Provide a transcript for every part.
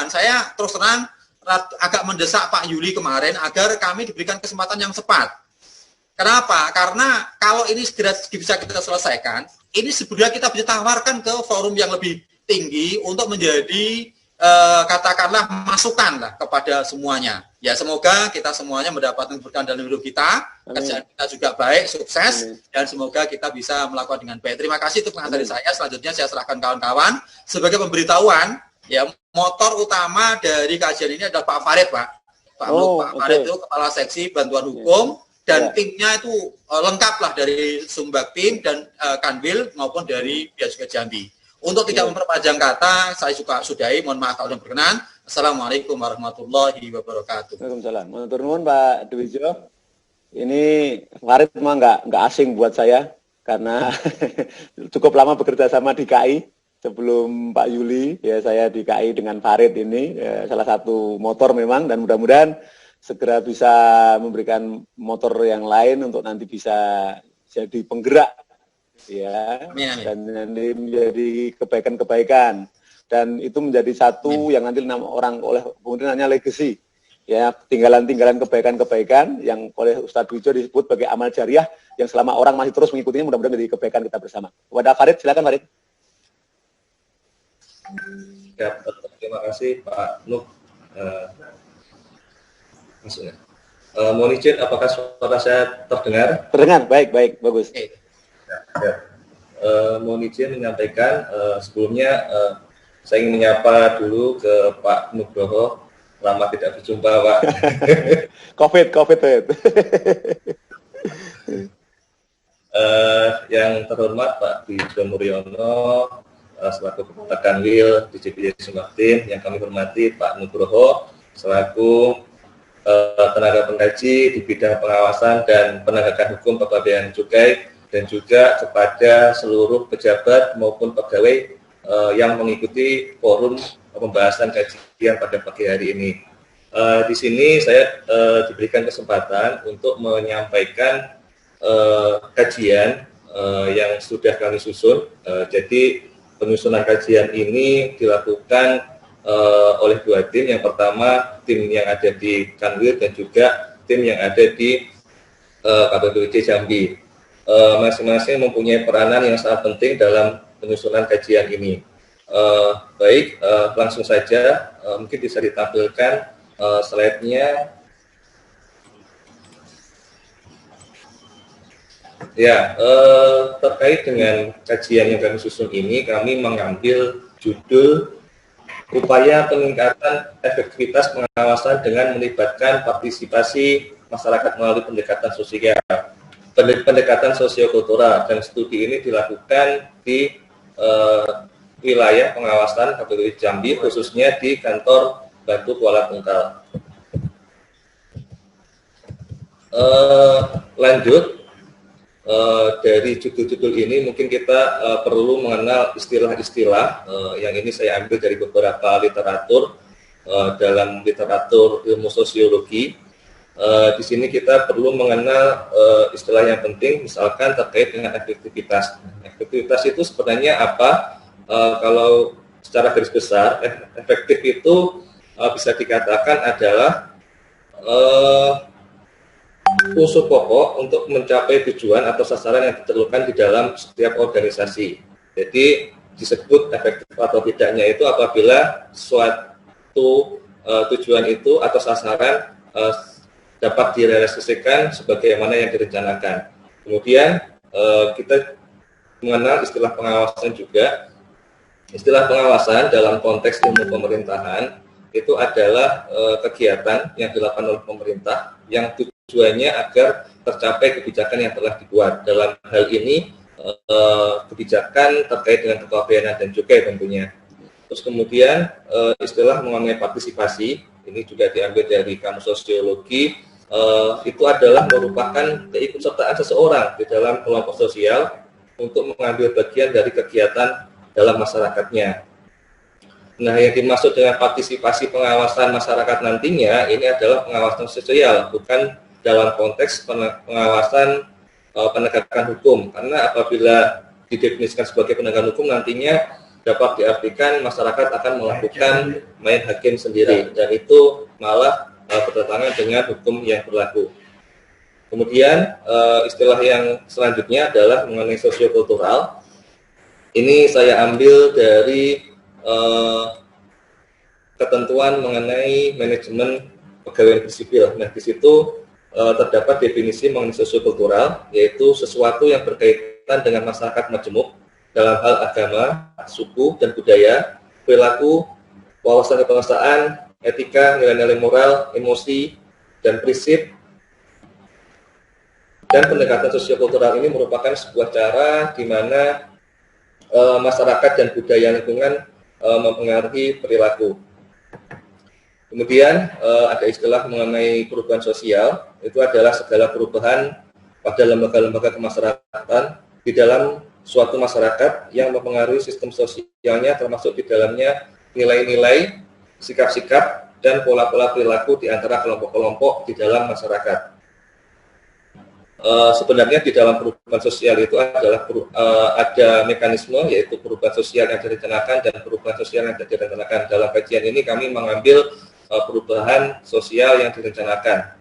kawan-kawan, saya terus terang agak mendesak Pak Yuli kemarin agar kami diberikan kesempatan yang cepat. Kenapa? Karena kalau ini segera bisa kita selesaikan, ini sebenarnya kita bisa tawarkan ke forum yang lebih tinggi untuk menjadi katakanlah masukan lah kepada semuanya. Ya semoga kita semuanya mendapatkan berkah dalam hidup kita, kerjaan kita juga baik, sukses, dan semoga kita bisa melakukan dengan baik. Terima kasih untuk pengantar dari saya. Selanjutnya saya serahkan kawan-kawan sebagai pemberitahuan. Ya, motor utama dari kajian ini adalah Pak Farid, Pak. Pak Farid itu kepala seksi bantuan hukum dan timnya itu lengkap lah dari Sumbak tim dan Kanwil maupun dari Bia Cukai Jambi. Untuk tidak memperpanjang kata, saya juga sudahi. Mohon maaf kalau yang berkenan. Assalamualaikum warahmatullahi wabarakatuh. Waalaikumsalam. Menurut nuwun Pak Dwijo. Ini Farid memang nggak asing buat saya karena cukup lama bekerja sama di KI. Sebelum Pak Yuli, ya saya di KI dengan Farid ini salah satu motor memang, dan mudah-mudahan segera bisa memberikan motor yang lain untuk nanti bisa jadi penggerak, ya, dan nanti menjadi kebaikan-kebaikan, dan itu menjadi satu yang nanti orang oleh kemudian hanya legacy, ya, tinggalan-tinggalan kebaikan-kebaikan yang oleh Ustadz Wijo disebut sebagai amal jariah yang selama orang masih terus mengikutinya, mudah-mudahan menjadi kebaikan kita bersama. Kepada Farid, silakan Farid. Ya, terima kasih Pak Nuh. Maksudnya, mohon izin, apakah suara saya terdengar? Terdengar, baik, bagus. Mohon izin menyampaikan sebelumnya saya ingin menyapa dulu ke Pak Nugroho. Lama tidak berjumpa, Pak. COVID. Yang terhormat Pak Dwijo Muryono, selaku Ketua Kanwil di DJPJ Sumbaktim, yang kami hormati Pak Nugroho selaku tenaga pengkaji di bidang pengawasan dan penegakan hukum Bapak Bea dan Cukai, dan juga kepada seluruh pejabat maupun pegawai yang mengikuti forum pembahasan kajian pada pagi hari ini. Di sini saya diberikan kesempatan untuk menyampaikan kajian yang sudah kami susun. Jadi penyusunan kajian ini dilakukan oleh dua tim. Yang pertama, tim yang ada di Kanwil dan juga tim yang ada di KPPJ Jambi. Masing-masing mempunyai peranan yang sangat penting dalam penyusunan kajian ini. Baik, langsung saja, mungkin bisa ditampilkan slide-nya. Ya, terkait dengan kajian yang kami susun ini, kami mengambil judul upaya peningkatan efektivitas pengawasan dengan melibatkan partisipasi masyarakat melalui pendekatan sosial, pendekatan sosiokultural, dan studi ini dilakukan di wilayah pengawasan KPPJ Jambi, khususnya di kantor Batu Kuala Tungkal. Lanjut. Dari judul-judul ini mungkin kita perlu mengenal istilah-istilah yang ini saya ambil dari beberapa literatur dalam literatur ilmu sosiologi. Di sini kita perlu mengenal istilah yang penting, misalkan terkait dengan efektivitas. Efektivitas itu sebenarnya apa? Kalau secara garis besar, efektif itu bisa dikatakan adalah unsur pokok untuk mencapai tujuan atau sasaran yang ditentukan di dalam setiap organisasi. Jadi disebut efektif atau tidaknya itu apabila suatu tujuan itu atau sasaran dapat direalisasikan sebagaimana yang direncanakan. Kemudian kita mengenal istilah pengawasan juga. Istilah pengawasan dalam konteks ilmu pemerintahan itu adalah kegiatan yang dilakukan oleh pemerintah yang tujuannya agar tercapai kebijakan yang telah dibuat. Dalam hal ini kebijakan terkait dengan kepabeanan dan cukai tentunya. Terus kemudian istilah mengenai partisipasi ini juga diambil dari kamus sosiologi. Itu adalah merupakan keikutsertaan seseorang di dalam kelompok sosial untuk mengambil bagian dari kegiatan dalam masyarakatnya. Nah, yang dimaksud dengan partisipasi pengawasan masyarakat nantinya ini adalah pengawasan sosial, bukan dalam konteks pengawasan penegakan hukum. Karena apabila didefinisikan sebagai penegakan hukum nantinya dapat diartikan masyarakat akan melakukan main hakim sendiri, dan itu malah bertentangan dengan hukum yang berlaku. Kemudian istilah yang selanjutnya adalah mengenai sosiokultural. Ini saya ambil dari ketentuan mengenai manajemen pegawai negeri sipil. Nah, di situ terdapat definisi mengenai sosiokultural, yaitu sesuatu yang berkaitan dengan masyarakat majemuk dalam hal agama, suku, dan budaya, perilaku, wawasan kebangsaan, etika, nilai-nilai moral, emosi, dan prinsip. Dan pendekatan sosiokultural ini merupakan sebuah cara di mana masyarakat dan budaya lingkungan mempengaruhi perilaku. Kemudian ada istilah mengenai perubahan sosial, itu adalah segala perubahan pada lembaga-lembaga kemasyarakatan di dalam suatu masyarakat yang mempengaruhi sistem sosialnya, termasuk di dalamnya nilai-nilai, sikap-sikap, dan pola-pola perilaku di antara kelompok-kelompok di dalam masyarakat. Sebenarnya di dalam perubahan sosial itu adalah ada mekanisme, yaitu perubahan sosial yang direncanakan dan perubahan sosial yang tidak direncanakan. Dalam kajian ini kami mengambil perubahan sosial yang direncanakan,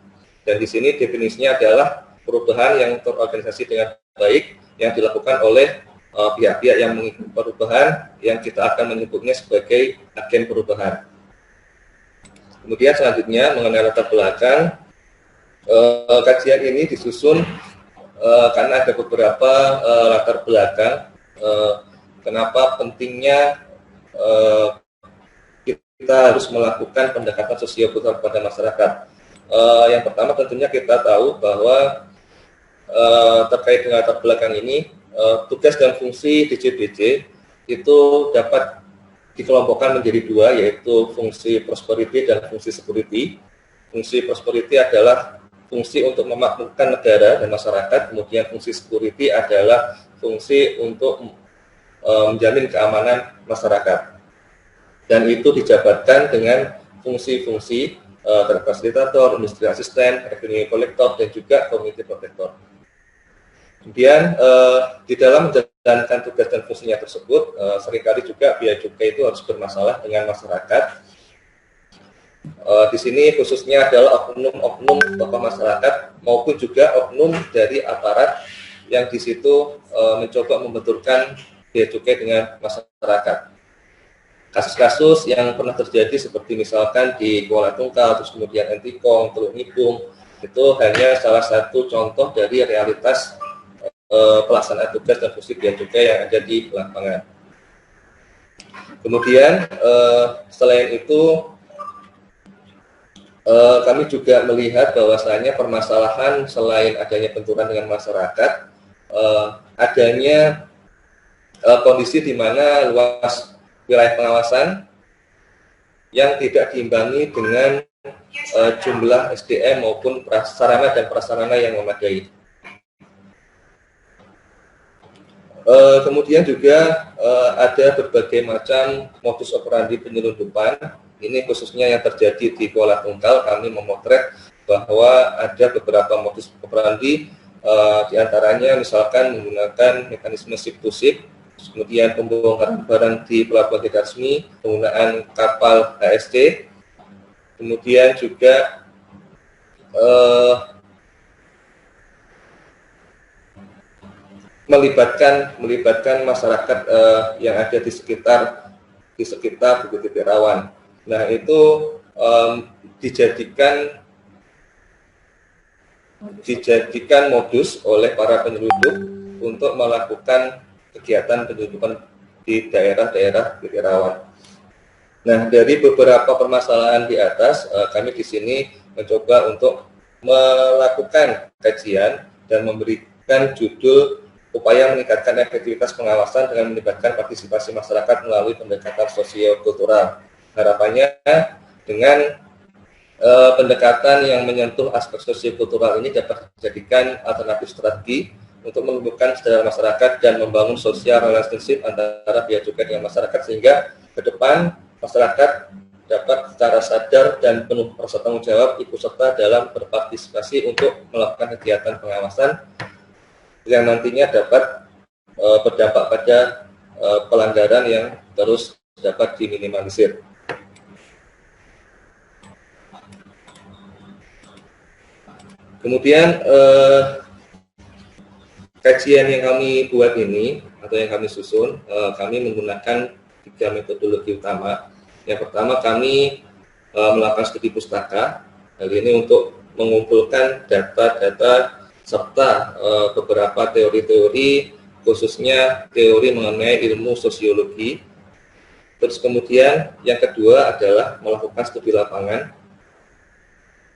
dan di sini definisinya adalah perubahan yang terorganisasi dengan baik yang dilakukan oleh pihak-pihak yang mengikuti perubahan, yang kita akan menyebutnya sebagai agen perubahan. Kemudian selanjutnya mengenai latar belakang, kajian ini disusun karena ada beberapa latar belakang kenapa pentingnya kita harus melakukan pendekatan sosiokultural pada masyarakat. Yang pertama tentunya kita tahu bahwa terkait dengan latar belakang ini, tugas dan fungsi DJBJ itu dapat dikelompokkan menjadi dua, yaitu fungsi prosperity dan fungsi security. Fungsi prosperity adalah fungsi untuk memakmurkan negara dan masyarakat, kemudian fungsi security adalah fungsi untuk menjamin keamanan masyarakat. Dan itu dijabatkan dengan fungsi-fungsi fasilitator, industri asisten, revenue collector, dan juga community protector. Kemudian di dalam menjalankan tugas dan fungsinya tersebut, seringkali juga biaya cukai itu harus bermasalah dengan masyarakat. Di sini khususnya adalah oknum-oknum tokoh masyarakat maupun juga oknum dari aparat yang di situ mencoba membenturkan biaya cukai dengan masyarakat. Kasus-kasus yang pernah terjadi seperti misalkan di Kuala Tungkal, terus kemudian Entikong, Teluk Nibung, itu hanya salah satu contoh dari realitas pelaksanaan tugas dan fungsi biaya cukai yang ada di lapangan. Kemudian selain itu kami juga melihat bahwasanya permasalahan selain adanya benturan dengan masyarakat, adanya kondisi di mana luas wilayah pengawasan yang tidak diimbangi dengan jumlah SDM maupun sarana dan prasarana yang memadai. Kemudian juga ada berbagai macam modus operandi penyelundupan. Ini khususnya yang terjadi di Kuala Tungkal. Kami memotret bahwa ada beberapa modus operandi, diantaranya misalkan menggunakan mekanisme ship to ship, kemudian pembongkaran barang di pelabuhan tidak resmi, penggunaan kapal HSC, kemudian juga melibatkan masyarakat yang ada di sekitar titik rawan. Nah, itu dijadikan modus oleh para penyelundup untuk melakukan kegiatan penyelundupan di daerah-daerah titik rawan. Nah, dari beberapa permasalahan di atas, kami di sini mencoba untuk melakukan kajian dan memberikan judul upaya meningkatkan efektivitas pengawasan dengan melibatkan partisipasi masyarakat melalui pendekatan sosiokultural. Harapannya dengan pendekatan yang menyentuh aspek sosiokultural ini dapat dijadikan alternatif strategi untuk menumbuhkan kesadaran masyarakat dan membangun social relationship antara biaya cukai dengan masyarakat, sehingga ke depan masyarakat dapat secara sadar dan penuh rasa tanggung jawab ikut serta dalam berpartisipasi untuk melakukan kegiatan pengawasan yang nantinya dapat berdampak pada pelanggaran yang terus dapat diminimalisir. Kemudian kajian yang kami buat ini atau yang kami susun, kami menggunakan 3 metodologi utama. Yang pertama, kami melakukan studi pustaka. Hal ini untuk mengumpulkan data-data serta beberapa teori-teori, khususnya teori mengenai ilmu sosiologi. Terus kemudian yang kedua adalah melakukan studi lapangan.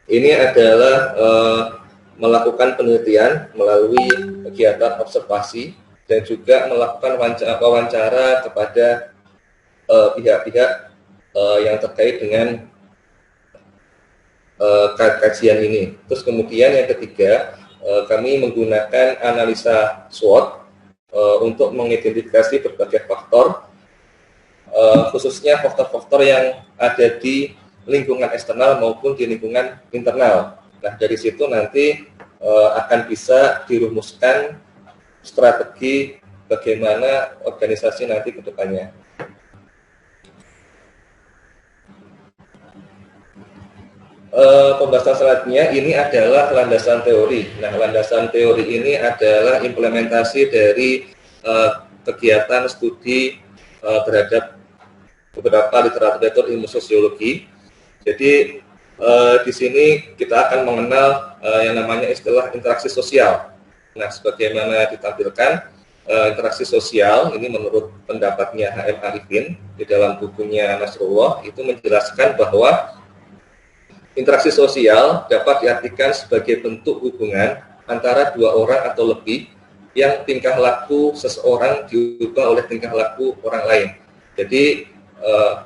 Ini adalah melakukan penelitian melalui kegiatan observasi dan juga melakukan wawancara kepada pihak-pihak yang terkait dengan kajian ini. Terus kemudian yang ketiga, kami menggunakan analisa SWOT untuk mengidentifikasi berbagai faktor, khususnya faktor-faktor yang ada di lingkungan eksternal maupun di lingkungan internal. Nah, dari situ nanti akan bisa dirumuskan strategi bagaimana organisasi nanti ke depannya. Pembahasan selanjutnya ini adalah landasan teori. Nah, landasan teori ini adalah implementasi dari kegiatan studi terhadap beberapa literatur ilmu sosiologi. Jadi di sini kita akan mengenal yang namanya istilah interaksi sosial. Nah, sebagaimana ditampilkan, interaksi sosial ini menurut pendapatnya H.M. Arifin di dalam bukunya Nasrullah itu menjelaskan bahwa interaksi sosial dapat diartikan sebagai bentuk hubungan antara dua orang atau lebih yang tingkah laku seseorang diubah oleh tingkah laku orang lain. Jadi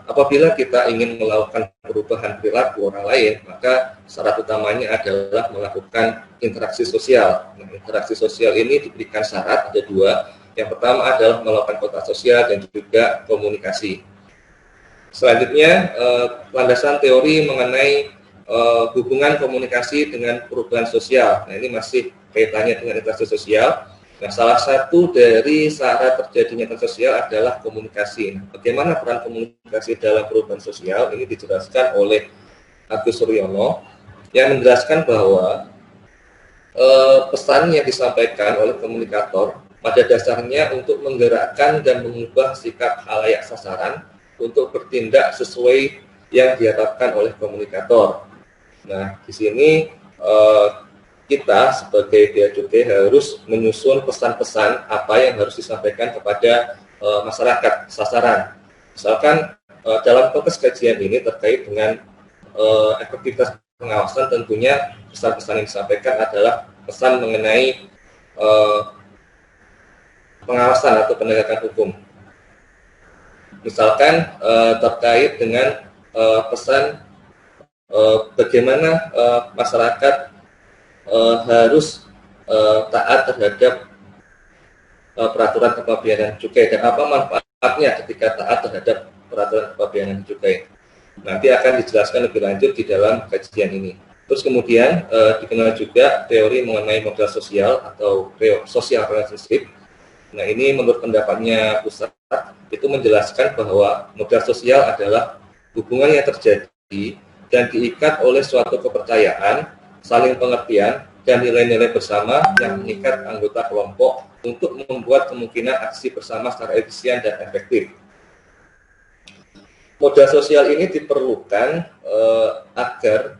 apabila kita ingin melakukan perubahan perilaku orang lain, maka syarat utamanya adalah melakukan interaksi sosial. Nah, interaksi sosial ini diberikan syarat, ada 2. Yang pertama adalah melakukan kontak sosial dan juga komunikasi. Selanjutnya, landasan teori mengenai hubungan komunikasi dengan perubahan sosial. Nah, ini masih kaitannya dengan interaksi sosial. Nah, salah satu dari syarat terjadinya interaksi sosial adalah komunikasi. Nah, bagaimana peran komunikasi dalam perubahan sosial? Ini dijelaskan oleh Agus Suryono yang menjelaskan bahwa pesan yang disampaikan oleh komunikator pada dasarnya untuk menggerakkan dan mengubah sikap khalayak sasaran untuk bertindak sesuai yang diharapkan oleh komunikator. Nah, di sini kita sebagai Bea Cukai harus menyusun pesan-pesan apa yang harus disampaikan kepada masyarakat sasaran. Misalkan dalam konteks kajian ini terkait dengan efektivitas pengawasan, tentunya pesan-pesan yang disampaikan adalah pesan mengenai pengawasan atau penegakan hukum. Misalkan terkait dengan pesan bagaimana masyarakat harus taat terhadap peraturan kepabeanan cukai dan apa manfaatnya ketika taat terhadap peraturan kepabeanan cukai. Nanti akan dijelaskan lebih lanjut di dalam kajian ini. Terus kemudian dikenal juga teori mengenai modal sosial atau social relationship. Nah, ini menurut pendapatnya Ustaz itu menjelaskan bahwa modal sosial adalah hubungan yang terjadi dan diikat oleh suatu kepercayaan, saling pengertian, dan nilai-nilai bersama yang mengikat anggota kelompok untuk membuat kemungkinan aksi bersama secara efisien dan efektif. Modal sosial ini diperlukan agar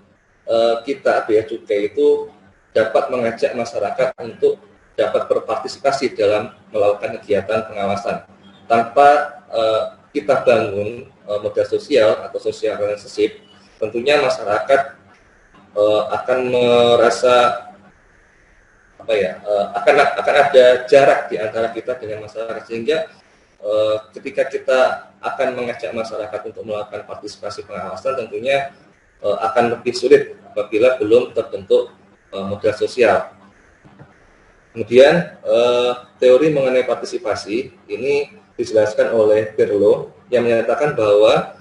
kita Bea Cukai itu dapat mengajak masyarakat untuk dapat berpartisipasi dalam melakukan kegiatan pengawasan. Tanpa kita bangun modal sosial atau social relationship, tentunya masyarakat akan merasa akan ada jarak di antara kita dengan masyarakat, sehingga ketika kita akan mengajak masyarakat untuk melakukan partisipasi pengawasan, tentunya akan lebih sulit apabila belum terbentuk modal sosial. Kemudian teori mengenai partisipasi ini dijelaskan oleh Berlo yang menyatakan bahwa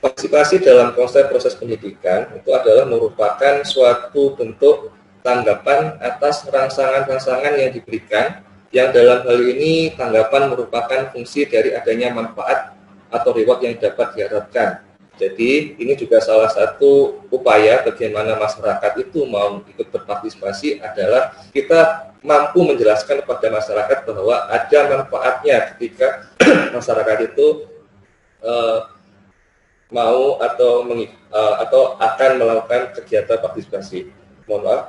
partisipasi dalam konsep proses pendidikan itu adalah merupakan suatu bentuk tanggapan atas rangsangan-rangsangan yang diberikan yang dalam hal ini tanggapan merupakan fungsi dari adanya manfaat atau reward yang dapat diharapkan. Jadi ini juga salah satu upaya bagaimana masyarakat itu mau ikut berpartisipasi adalah kita mampu menjelaskan kepada masyarakat bahwa ada manfaatnya ketika masyarakat itu mau atau akan melakukan kegiatan partisipasi. Mohon maaf.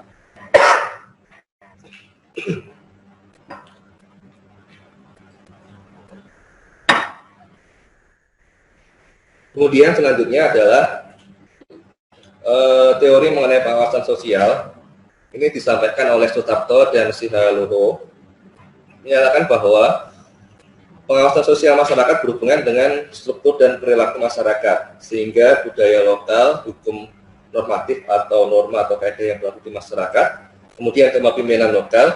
Kemudian selanjutnya adalah teori mengenai pengawasan sosial. Ini disampaikan oleh Sutarto dan Sihaloro, menyatakan bahwa pengawasan sosial masyarakat berhubungan dengan struktur dan perilaku masyarakat, sehingga budaya lokal, hukum normatif atau norma atau kaidah yang berlaku di masyarakat, kemudian tema pimpinan lokal,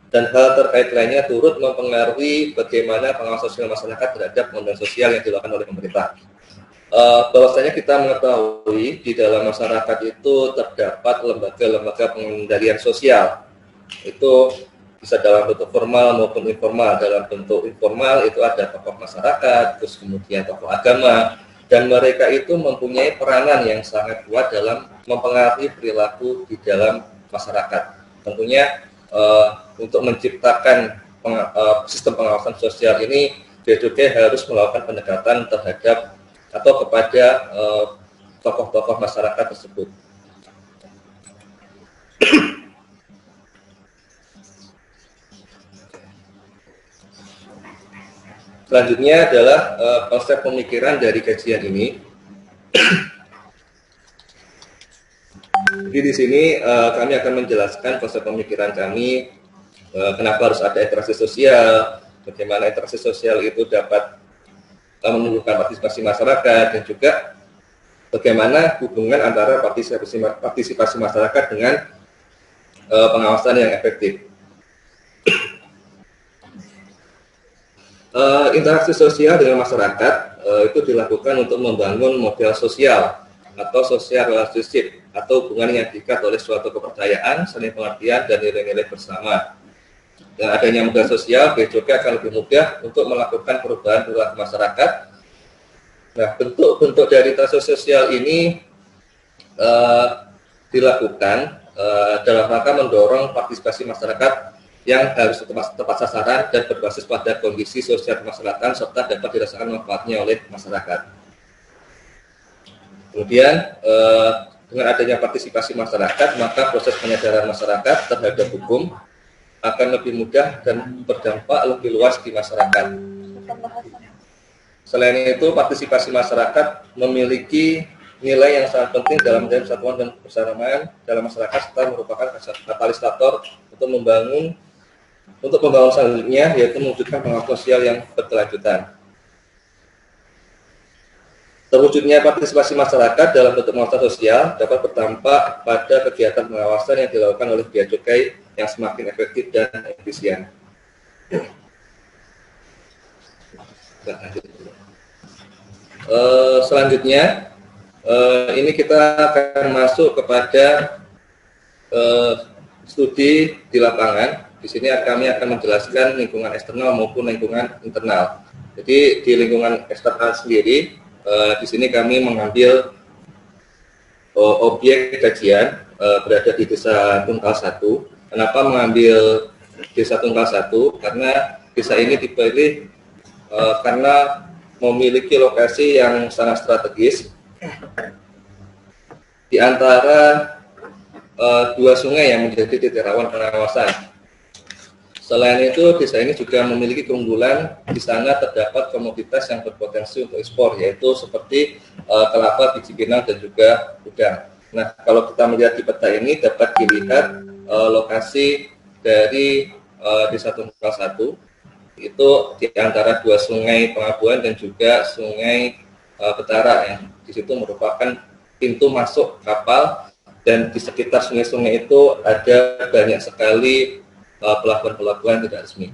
dan hal terkait lainnya turut mempengaruhi bagaimana pengawasan sosial masyarakat terhadap pembangunan sosial yang dilakukan oleh pemerintah. Bahwasanya kita mengetahui di dalam masyarakat itu terdapat lembaga-lembaga pengendalian sosial. Itu bisa dalam bentuk formal maupun informal. Dalam bentuk informal itu ada tokoh masyarakat, terus kemudian tokoh agama, dan mereka itu mempunyai peranan yang sangat kuat dalam mempengaruhi perilaku di dalam masyarakat. Tentunya untuk menciptakan sistem pengawasan sosial ini, Bea Cukai harus melakukan pendekatan terhadap atau kepada tokoh-tokoh masyarakat tersebut. Selanjutnya adalah konsep pemikiran dari kajian ini. Jadi di sini kami akan menjelaskan konsep pemikiran kami, kenapa harus ada interaksi sosial, bagaimana interaksi sosial itu dapat menumbuhkan partisipasi masyarakat, dan juga bagaimana hubungan antara partisipasi masyarakat dengan pengawasan yang efektif. Interaksi sosial dengan masyarakat itu dilakukan untuk membangun model sosial atau social relationship atau hubungan yang diikat oleh suatu kepercayaan, saling pengertian, dan nilai-nilai bersama. Dengan adanya modal sosial, Bea Cukai akan lebih mudah untuk melakukan perubahan perilaku masyarakat. Nah, bentuk-bentuk dari interaksi sosial ini dilakukan dalam rangka mendorong partisipasi masyarakat yang harus tepat sasaran dan berbasis pada kondisi sosial kemasyarakatan serta dapat dirasakan manfaatnya oleh masyarakat. Kemudian, dengan adanya partisipasi masyarakat, maka proses penyadaran masyarakat terhadap hukum akan lebih mudah dan berdampak lebih luas di masyarakat. Selain itu, partisipasi masyarakat memiliki nilai yang sangat penting dalam menjaga persatuan dan kebersamaan dalam masyarakat serta merupakan katalisator untuk membangun selanjutnya, yaitu mewujudkan pengawasan sosial yang berkelanjutan. Terwujudnya partisipasi masyarakat dalam bentuk pengawasan sosial dapat berdampak pada kegiatan pengawasan yang dilakukan oleh Bea Cukai yang semakin efektif dan efisien. Selanjutnya, ini kita akan masuk kepada studi di lapangan. Di sini kami akan menjelaskan lingkungan eksternal maupun lingkungan internal. Jadi di lingkungan eksternal sendiri, di sini kami mengambil objek kajian berada di Desa Tungkal 1. Kenapa mengambil Desa Tungkal 1? Karena desa ini dipilih karena memiliki lokasi yang sangat strategis di antara dua sungai yang menjadi titik rawan pengawasan. Selain itu, desa ini juga memiliki keunggulan. Di sana terdapat komoditas yang berpotensi untuk ekspor, yaitu seperti kelapa, biji pinang, dan juga udang. Nah, kalau kita melihat di peta ini dapat dilihat lokasi dari Desa Tungkal 1 itu di antara dua sungai Pengabuan dan juga sungai Betara, yang di situ merupakan pintu masuk kapal, dan di sekitar sungai-sungai itu ada banyak sekali pelabuhan-pelabuhan tidak resmi.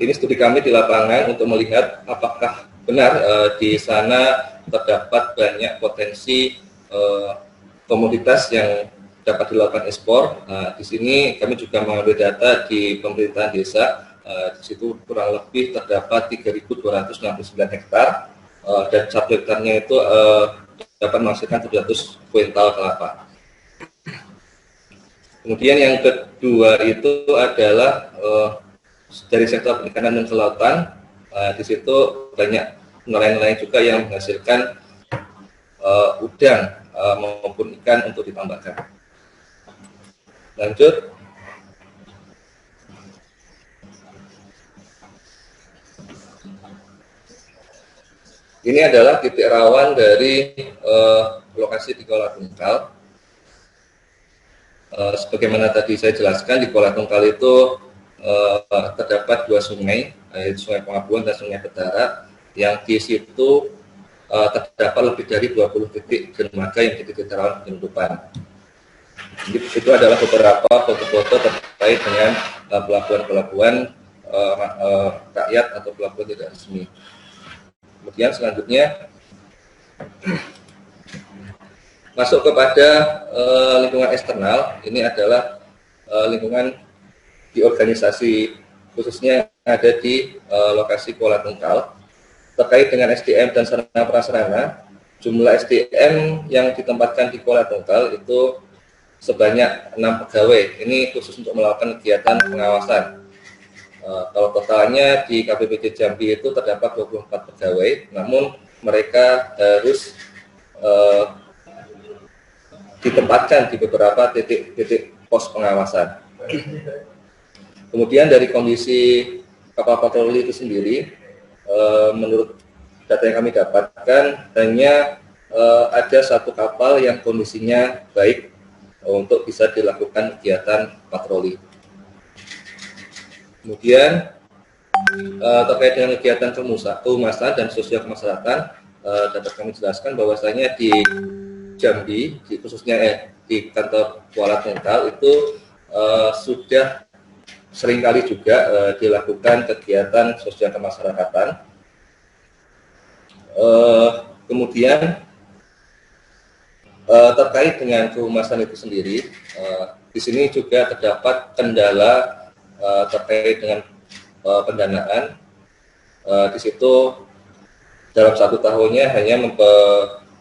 Ini studi kami di lapangan untuk melihat apakah benar di sana terdapat banyak potensi komoditas yang dapat dilakukan ekspor. Di sini kami juga mengambil data di pemerintahan desa. Di situ kurang lebih terdapat 3.269 hektar dan 1 hektarnya itu dapat menghasilkan 700 kuintal kelapa. Kemudian yang kedua itu adalah dari sektor perikanan dan kelautan. Di situ banyak nelayan-nelayan juga yang menghasilkan udang maupun ikan untuk ditambahkan. Lanjut. Ini adalah titik rawan dari lokasi di Kuala Tungkal. Sebagaimana tadi saya jelaskan, di Kuala Tungkal itu terdapat 2 sungai, yaitu Sungai Pengabuan dan Sungai Betara, yang di situ terdapat lebih dari 20 titik dermaga yang jadi titik rawan penyelundupan. Itu adalah beberapa foto-foto terkait dengan pelabuhan-pelabuhan rakyat atau pelabuhan tidak resmi. Kemudian selanjutnya masuk kepada lingkungan eksternal. Ini adalah lingkungan di organisasi khususnya yang ada di lokasi Kuala Tungkal. Terkait dengan SDM dan sarana prasarana, jumlah SDM yang ditempatkan di Kuala Tungkal itu sebanyak 6 pegawai. Ini khusus untuk melakukan kegiatan pengawasan. Kalau totalnya di KPPD Jambi itu terdapat 24 pegawai, namun mereka harus ditempatkan di beberapa titik pos pengawasan. Kemudian dari kondisi kapal patroli itu sendiri, menurut data yang kami dapatkan, hanya ada 1 kapal yang kondisinya baik untuk bisa dilakukan kegiatan patroli. Kemudian terkait dengan kegiatan kehumasan dan sosial kemasyarakatan, dapat kami jelaskan bahwasanya di Jambi, khususnya di kantor Kuala Tungkal itu sudah seringkali juga dilakukan kegiatan sosial kemasyarakatan. Kemudian terkait dengan kehumasan itu sendiri, di sini juga terdapat kendala terkait dengan pendanaan. Di situ dalam 1 tahunnya hanya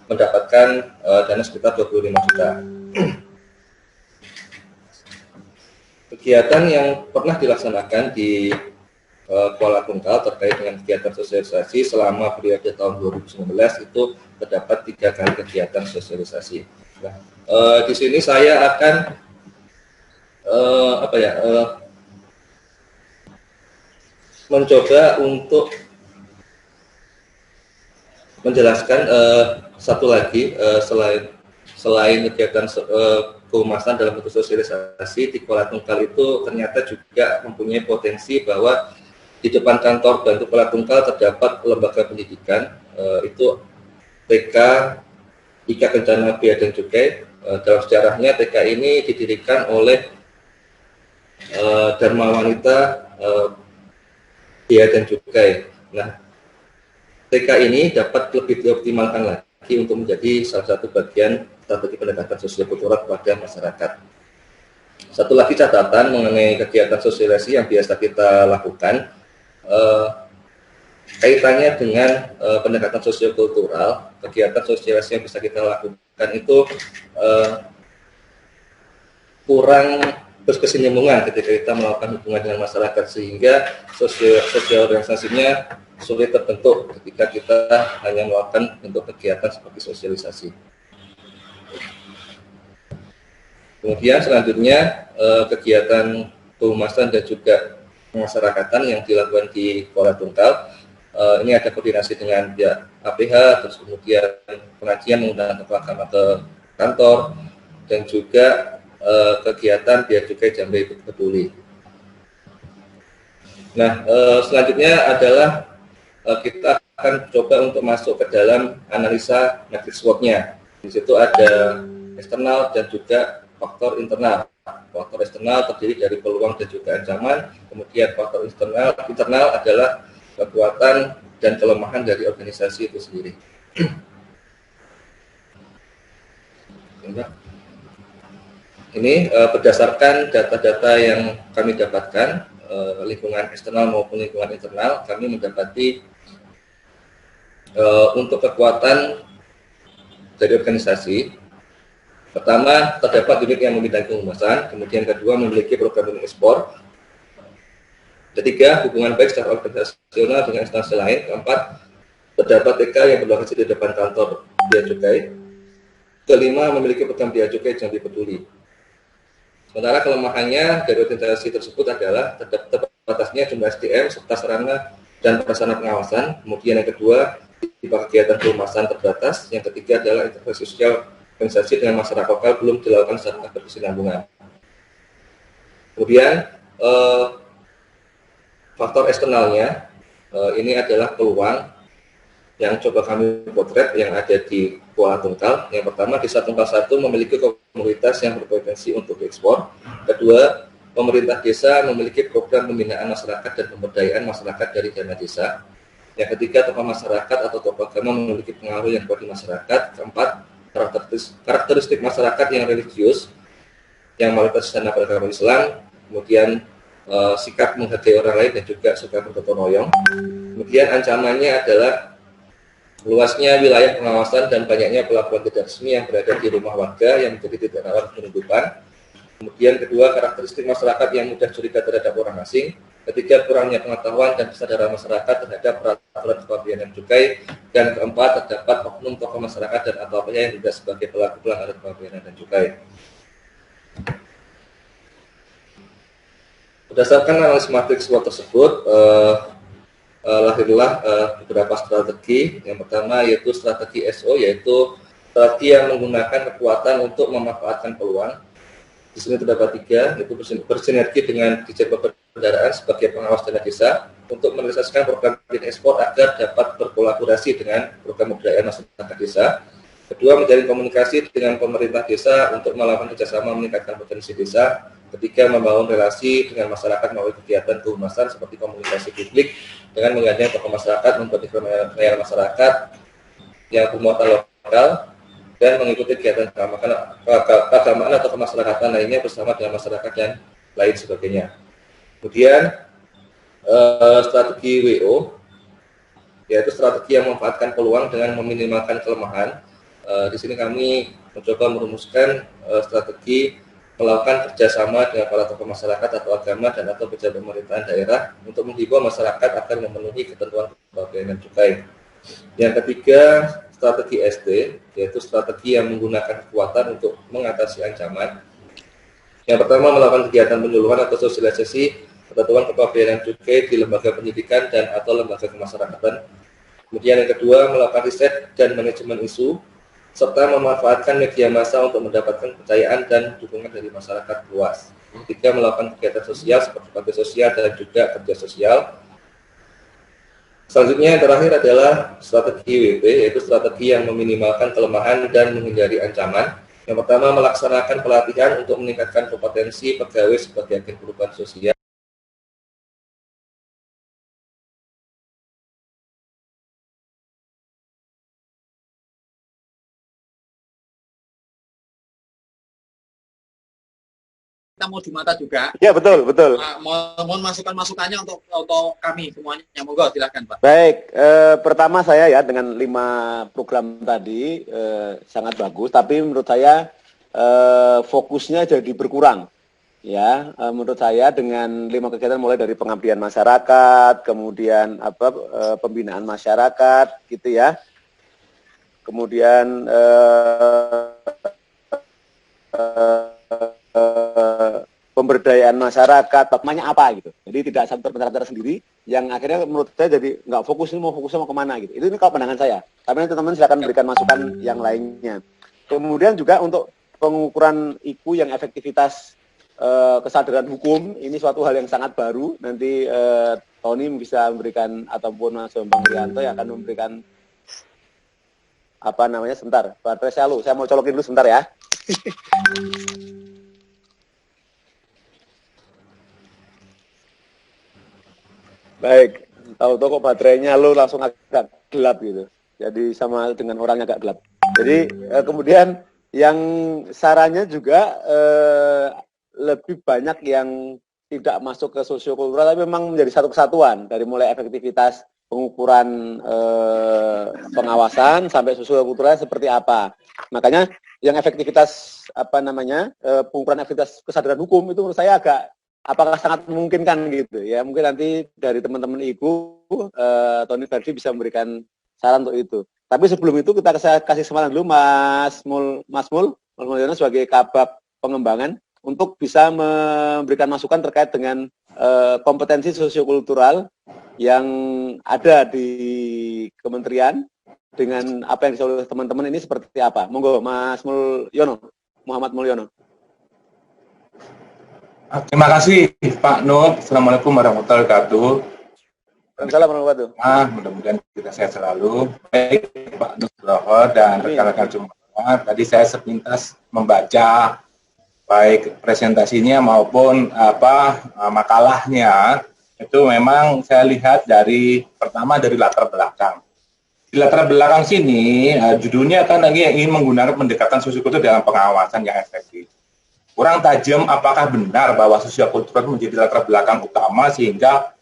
mendapatkan dana sekitar 25 juta. Kegiatan yang pernah dilaksanakan di Kuala Tungkal terkait dengan kegiatan sosialisasi selama periode tahun 2019 itu terdapat 3 kali kegiatan sosialisasi. Nah, di sini saya akan mencoba untuk menjelaskan satu lagi selain kegiatan kehumasan dalam bentuk sosialisasi di Kuala Tungkal itu ternyata juga mempunyai potensi bahwa di depan kantor Bantu Kuala Tungkal terdapat lembaga pendidikan, itu TK Ika Kencana Bea dan Cukai. Dalam sejarahnya TK ini didirikan oleh Dharma Wanita Bea dan Cukai. Nah, TK ini dapat lebih dioptimalkan lagi untuk menjadi salah satu bagian strategi pendekatan sosial kultural kepada masyarakat. Satu lagi catatan mengenai kegiatan sosialisasi yang biasa kita lakukan, kaitannya dengan pendekatan sosial kultural. Kegiatan sosialisasi yang bisa kita lakukan itu kurang berkesinambungan ketika kita melakukan hubungan dengan masyarakat, sehingga sosial organisasinya sulit terbentuk ketika kita hanya melakukan bentuk kegiatan seperti sosialisasi. Kemudian selanjutnya kegiatan kehumasan dan juga pemasyarakatan yang dilakukan di Kuala Tungkal. Ini ada koordinasi dengan pihak APH, terus kemudian pengajian mengundang kepala ke kantor, dan juga kegiatan Bea Cukai Jambi Peduli. Nah, selanjutnya adalah kita akan coba untuk masuk ke dalam analisa matriks SWOT-nya. Di situ ada eksternal dan juga faktor internal. Faktor eksternal terdiri dari peluang dan juga ancaman. Kemudian faktor internal adalah kekuatan dan kelemahan dari organisasi itu sendiri. Ini berdasarkan data-data yang kami dapatkan, lingkungan eksternal maupun lingkungan internal, kami mendapati untuk kekuatan dari organisasi, pertama terdapat unit yang membidangi kehumasan, kemudian kedua memiliki program ekspor, ketiga hubungan baik secara organisasional dengan instansi lain, keempat terdapat TK yang berlokasi di depan kantor Bea Cukai, kelima memiliki program Bea Cukai yang peduli. Sementara kelemahannya dari organisasi tersebut adalah terbatasnya jumlah SDM serta sarana dan prasarana pengawasan. Kemudian yang kedua, tipe kegiatan kehumasan terbatas. Yang ketiga adalah intervensi sosial organisasi dengan masyarakat lokal belum dilakukan secara berkesinambungan. Kemudian faktor eksternalnya ini adalah peluang yang coba kami potret yang ada di Kuala Tungkal. Yang pertama, Desa Tungkal 1 memiliki komunitas yang berpotensi untuk ekspor. Kedua, pemerintah desa memiliki program pembinaan masyarakat dan pemberdayaan masyarakat dari dana desa. Yang ketiga, tokoh masyarakat atau tokoh agama memiliki pengaruh yang kuat di masyarakat. Keempat, karakteristik masyarakat yang religius, yang mayoritas dana beragama Islam. Kemudian sikap menghargai orang lain dan juga suka bergotong royong. Kemudian ancamannya adalah luasnya wilayah pengawasan dan banyaknya pelabuhan tidak resmi yang berada di rumah warga yang menjadi titik rawan penyelundupan. Kemudian kedua, karakteristik masyarakat yang mudah curiga terhadap orang asing. Ketiga, kurangnya pengetahuan dan kesadaran masyarakat terhadap peraturan kepabeanan cukai. Dan keempat, terdapat oknum tokoh masyarakat dan atau apanya yang juga sebagai pelaku pelanggaran kepabeanan dan cukai. Berdasarkan analisis matriks SWOT tersebut, lahirlah beberapa strategi. Yang pertama yaitu strategi SO, yaitu strategi yang menggunakan kekuatan untuk memanfaatkan peluang. Di sini terdapat tiga, yaitu bersinergi dengan Dirjen Perbendaharaan sebagai pengawas dana desa untuk merealisasikan program ekspor agar dapat berkolaborasi dengan program pemberdayaan masyarakat desa. Kedua, menjalin komunikasi dengan pemerintah desa untuk melakukan kerjasama meningkatkan potensi desa. Ketiga, membangun relasi dengan masyarakat melalui kegiatan kehumasan seperti komunikasi publik dengan menggandeng tokoh masyarakat, membuat real masyarakat yang bermuatan lokal, dan mengikuti kegiatan keagamaan atau kemasyarakatan lainnya bersama dengan masyarakat dan lain sebagainya. Kemudian strategi WO, yaitu strategi yang memanfaatkan peluang dengan meminimalkan kelemahan. Di sini kami mencoba merumuskan strategi melakukan kerjasama dengan para tokoh masyarakat atau agama dan atau pejabat pemerintahan daerah untuk menghimbau masyarakat akan memenuhi ketentuan kepabeanan cukai. Yang ketiga, strategi SD, yaitu strategi yang menggunakan kekuatan untuk mengatasi ancaman. Yang pertama, melakukan kegiatan penyuluhan atau sosialisasi ketentuan kepabeanan cukai di lembaga pendidikan dan atau lembaga kemasyarakatan. Kemudian yang kedua, melakukan riset dan manajemen isu, serta memanfaatkan media massa untuk mendapatkan kepercayaan dan dukungan dari masyarakat luas. Ketiga, melakukan kegiatan sosial seperti bakti sosial dan juga kerja sosial. Selanjutnya yang terakhir adalah strategi WP, yaitu strategi yang meminimalkan kelemahan dan menghindari ancaman. Yang pertama, melaksanakan pelatihan untuk meningkatkan kompetensi pegawai sebagai agen perubahan sosial. Kita mau di mata juga. Ya, betul. Mohon masukan-masukannya untuk kami semuanya. Monggo, silakan Pak. Baik, pertama saya ya dengan 5 program tadi sangat bagus, tapi menurut saya fokusnya jadi berkurang. Ya, menurut saya dengan 5 kegiatan mulai dari pengabdian masyarakat, kemudian pembinaan masyarakat, gitu ya. Kemudian pemberdayaan masyarakat, bagaimana apa gitu. Jadi tidak satu terbentar sendiri, yang akhirnya menurut saya jadi nggak fokus, ini mau fokusnya mau kemana gitu. Ini kalau pandangan saya. Tapi nanti teman-teman silakan berikan masukan yang lainnya. Kemudian juga untuk pengukuran IQ yang efektivitas kesadaran hukum, ini suatu hal yang sangat baru. Nanti Tony bisa memberikan, ataupun Mas Bambang Rianto yang akan memberikan sebentar, Pak Tresyalu, saya mau colokin dulu sebentar ya. Baik, tahu-tahu kok baterainya lo langsung agak gelap gitu. Jadi sama dengan orangnya agak gelap. Jadi kemudian yang sarannya juga lebih banyak yang tidak masuk ke sosiokultural, tapi memang menjadi satu kesatuan dari mulai efektivitas pengukuran pengawasan sampai sosiokultural seperti apa. Makanya yang efektivitas pengukuran efektivitas kesadaran hukum itu menurut saya agak apakah sangat memungkinkan gitu ya. Mungkin nanti dari teman-teman Ibu Tony Verdi bisa memberikan saran untuk itu. Tapi sebelum itu kita kasih kesempatan dulu Mas Mulyono sebagai kabag pengembangan untuk bisa memberikan masukan terkait dengan kompetensi sosiokultural yang ada di kementerian dengan apa yang disampaikan oleh teman-teman ini seperti apa. Monggo Mas Muhammad Mulyono. Terima kasih Pak Nur. Assalamualaikum warahmatullahi wabarakatuh. Assalamualaikum warahmatullahi wabarakatuh. Mudah-mudahan kita sehat selalu. Baik Pak Nugroho dan rekan-rekan semua. Tadi saya sepintas membaca baik presentasinya maupun makalahnya. Itu memang saya lihat pertama dari latar belakang. Di latar belakang sini judulnya kan lagi ingin menggunakan pendekatan sosiokultural dalam pengawasan yang efektif. Kurang tajam apakah benar bahwa sosiokultural menjadi latar belakang utama sehingga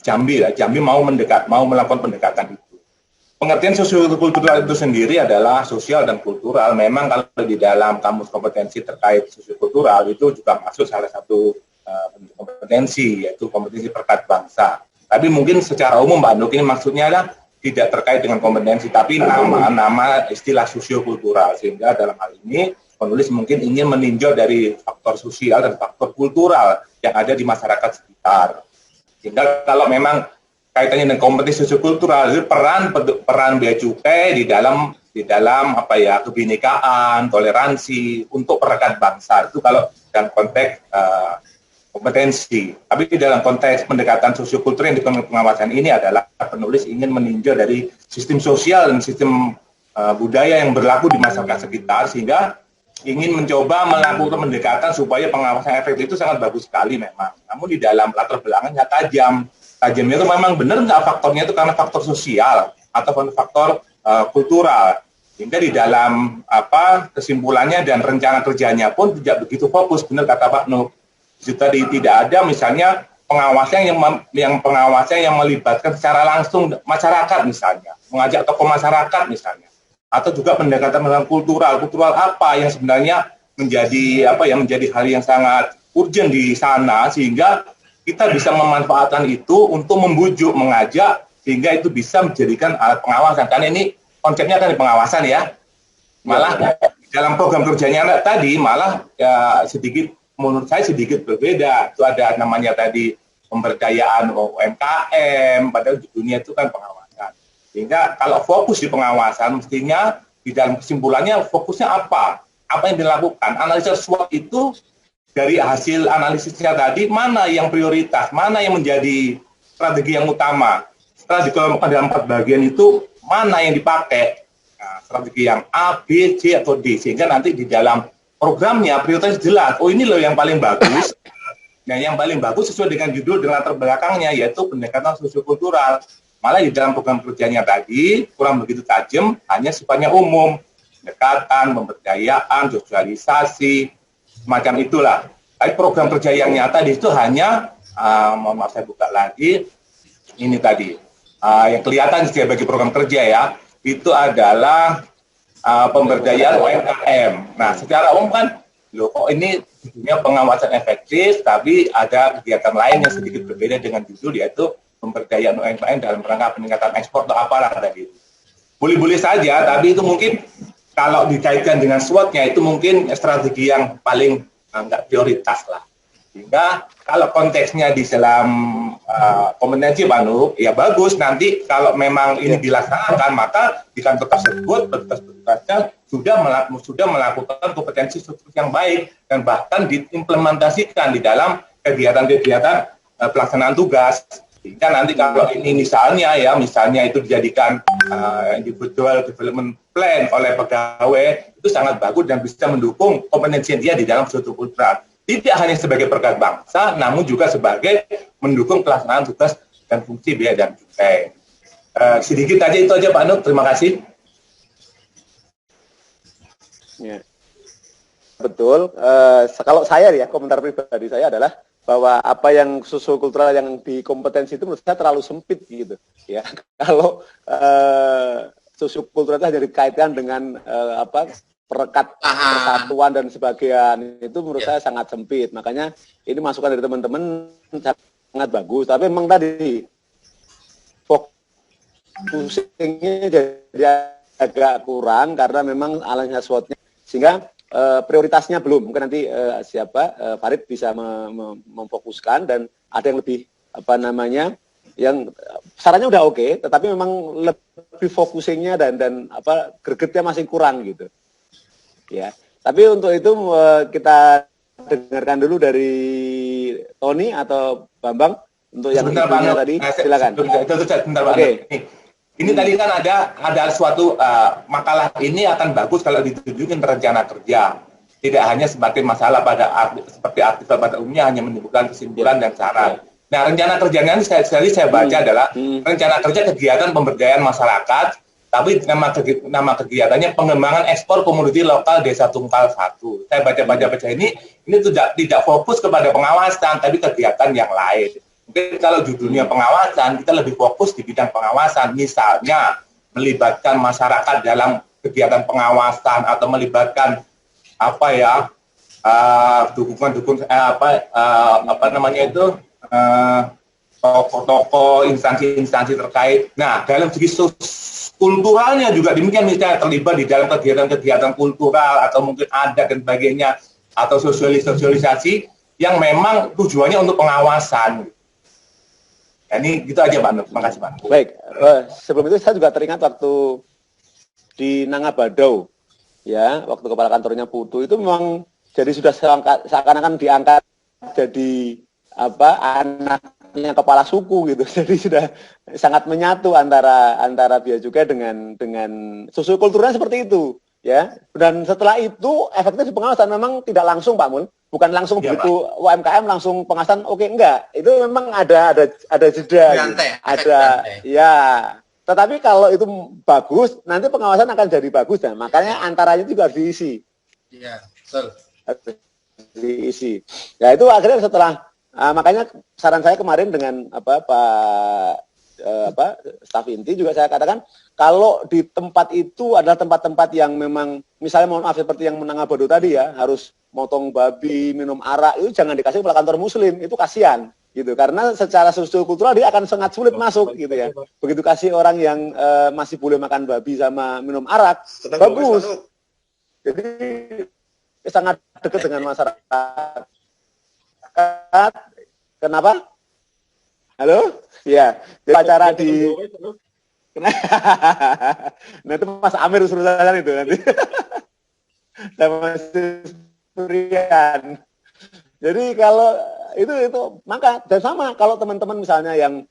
Jambi mau melakukan pendekatan itu. Pengertian sosiokultural itu sendiri adalah sosial dan kultural. Memang kalau di dalam kamus kompetensi terkait sosiokultural itu juga masuk salah satu kompetensi, yaitu kompetensi perkat bangsa. Tapi mungkin secara umum Mbak Nuk ini maksudnya adalah tidak terkait dengan kompetensi, tapi nama istilah sosiokultural. Sehingga dalam hal ini penulis mungkin ingin meninjau dari faktor sosial dan faktor kultural yang ada di masyarakat sekitar. Sehingga kalau memang kaitannya dengan kompetensi sosiokultural, itu peran bea cukai di dalam kebinekaan, toleransi untuk perekat bangsa. Itu kalau dalam konteks kompetensi. Tapi di dalam konteks pendekatan sosiokultural yang dilakukan pengawasan ini adalah penulis ingin meninjau dari sistem sosial dan sistem budaya yang berlaku di masyarakat sekitar, sehingga ingin mencoba melakukan pendekatan supaya pengawasan efektif itu sangat bagus sekali memang. Namun di dalam latar belakangnya tajamnya itu memang benar nggak faktornya itu karena faktor sosial atau faktor kultural. Sehingga di dalam kesimpulannya dan rencana kerjanya pun tidak begitu fokus, benar kata Pak Nuk. Tadi tidak ada misalnya pengawasan yang melibatkan secara langsung masyarakat misalnya, mengajak tokoh masyarakat misalnya, atau juga pendekatan kultural apa yang sebenarnya menjadi hal yang sangat urgent di sana, sehingga kita bisa memanfaatkan itu untuk membujuk, mengajak, sehingga itu bisa menjadikan alat pengawasan. Karena ini konsepnya kan di pengawasan ya. Malah dalam program kerjanya tadi malah menurut saya sedikit berbeda. Itu ada namanya tadi pemberdayaan UMKM, padahal di dunia itu kan pengawasan. Sehingga kalau fokus di pengawasan, mestinya di dalam kesimpulannya fokusnya apa? Apa yang dilakukan? Analisa SWOT itu dari hasil analisisnya tadi, mana yang prioritas, mana yang menjadi strategi yang utama. Setelah dikelompokkan dalam 4 bagian itu, mana yang dipakai? Nah, strategi yang A, B, C, atau D. Sehingga nanti di dalam programnya prioritas jelas. Oh ini loh yang paling bagus. Nah yang paling bagus sesuai dengan judul dan latar belakangnya, yaitu pendekatan sosiokultural. Malah di dalam program kerjanya tadi kurang begitu tajam, hanya sifatnya umum, pendekatan, pemberdayaan, sosialisasi, semacam itulah. Tapi program kerja yang nyata di situ hanya, maaf saya buka lagi, ini tadi yang kelihatan sebagai program kerja ya, itu adalah pemberdayaan UMKM. Nah, secara umum kan, kok ini judulnya pengawasan efektif, tapi ada kegiatan lain yang sedikit berbeda dengan judul, yaitu pemberdayaan UMKM dalam rangka peningkatan ekspor atau apalah tadi. Boleh-boleh saja, tapi itu mungkin kalau dikaitkan dengan SWOT-nya itu mungkin strategi yang paling nggak prioritas lah. Sehingga kalau konteksnya di dalam kompetensi Pak Nur, ya bagus, nanti kalau memang ini dilaksanakan, maka di kantor tersebut petugas-petugasnya sudah melakukan kompetensi struktur yang baik dan bahkan diimplementasikan di dalam kegiatan-kegiatan pelaksanaan tugas. Sehingga nanti kalau ini misalnya itu dijadikan individual development plan oleh pegawai, itu sangat bagus dan bisa mendukung kompetensi dia di dalam struktur kultural. Tidak hanya sebagai perkat bangsa, namun juga sebagai mendukung pelaksanaan tugas dan fungsi bea dan cukai. Sedikit aja itu aja Pak Nur, terima kasih. Ya. Betul. Kalau saya ya, komentar pribadi saya adalah bahwa apa yang sosiokultural yang di kompetensi itu menurut saya terlalu sempit gitu. Ya, kalau sosiokultural itu hanya dikaitkan dengan perekat persatuan dan sebagainya, itu menurut saya sangat sempit. Makanya ini masukan dari teman-teman sangat bagus. Tapi memang tadi fokusnya jadi agak kurang karena memang alangnya SWOT-nya, sehingga prioritasnya belum. Mungkin nanti Farid bisa memfokuskan, dan ada yang lebih yang sarannya udah oke, tetapi memang lebih focusingnya dan gregetnya masih kurang gitu. Ya. Tapi untuk itu kita dengarkan dulu dari Tony atau Bambang untuk yang intinya tadi. Silakan. Sebentar, Pak. Ini tadi kan ada suatu makalah ini akan bagus kalau ditunjukin rencana kerja. Tidak hanya sebagai masalah seperti artikel pada umumnya hanya menimbulkan kesimpulan dan saran. Nah, rencana kerjanya ini sekali saya baca adalah rencana kerja kegiatan pemberdayaan masyarakat, tapi nama kegiatannya pengembangan ekspor komoditi lokal Desa Tungkal 1. Saya baca ini tidak fokus kepada pengawasan, tapi kegiatan yang lain. Mungkin kalau judulnya pengawasan, kita lebih fokus di bidang pengawasan, misalnya melibatkan masyarakat dalam kegiatan pengawasan atau melibatkan tokoh-tokoh instansi-instansi terkait. Nah, dalam segi kulturalnya juga demikian, misalnya terlibat di dalam kegiatan-kegiatan kultural atau mungkin adat dan sebagainya, atau sosialisasi yang memang tujuannya untuk pengawasan. Ini gitu aja, Pak Nur. Terima kasih, Pak. Baik, sebelum itu saya juga teringat waktu di Nangabadau, ya, waktu kepala kantornya Putu itu memang jadi sudah seakan-akan diangkat jadi anaknya kepala suku gitu. Jadi sudah sangat menyatu antara Bea Cukai dengan sosiokulturnya seperti itu, ya. Dan setelah itu efektif di pengawasan memang tidak langsung, Pak Mul. Bukan langsung ya, begitu Pak. UMKM langsung pengawasan, oke, enggak. Itu memang ada jeda, gitu. Ya. Tetapi kalau itu bagus, nanti pengawasan akan jadi bagus, dan makanya antaranya juga harus diisi. Iya, betul. Diisi. Ya itu akhirnya setelah makanya saran saya kemarin dengan staf inti juga saya katakan, kalau di tempat itu adalah tempat-tempat yang memang misalnya mohon maaf seperti yang Nangabadau tadi ya, harus motong babi, minum arak, itu jangan dikasih kepala kantor muslim, itu kasihan gitu, karena secara sosiokultural dia akan sangat sulit masuk gitu ya. Begitu kasih orang yang masih boleh makan babi sama minum arak, bagus. Jadi sangat dekat dengan masyarakat. Kenapa? Halo? Ya, jadi acara di nah itu Mas Amir urusan itu nanti. Sama Surian. Jadi kalau itu maka dan sama kalau teman-teman misalnya yang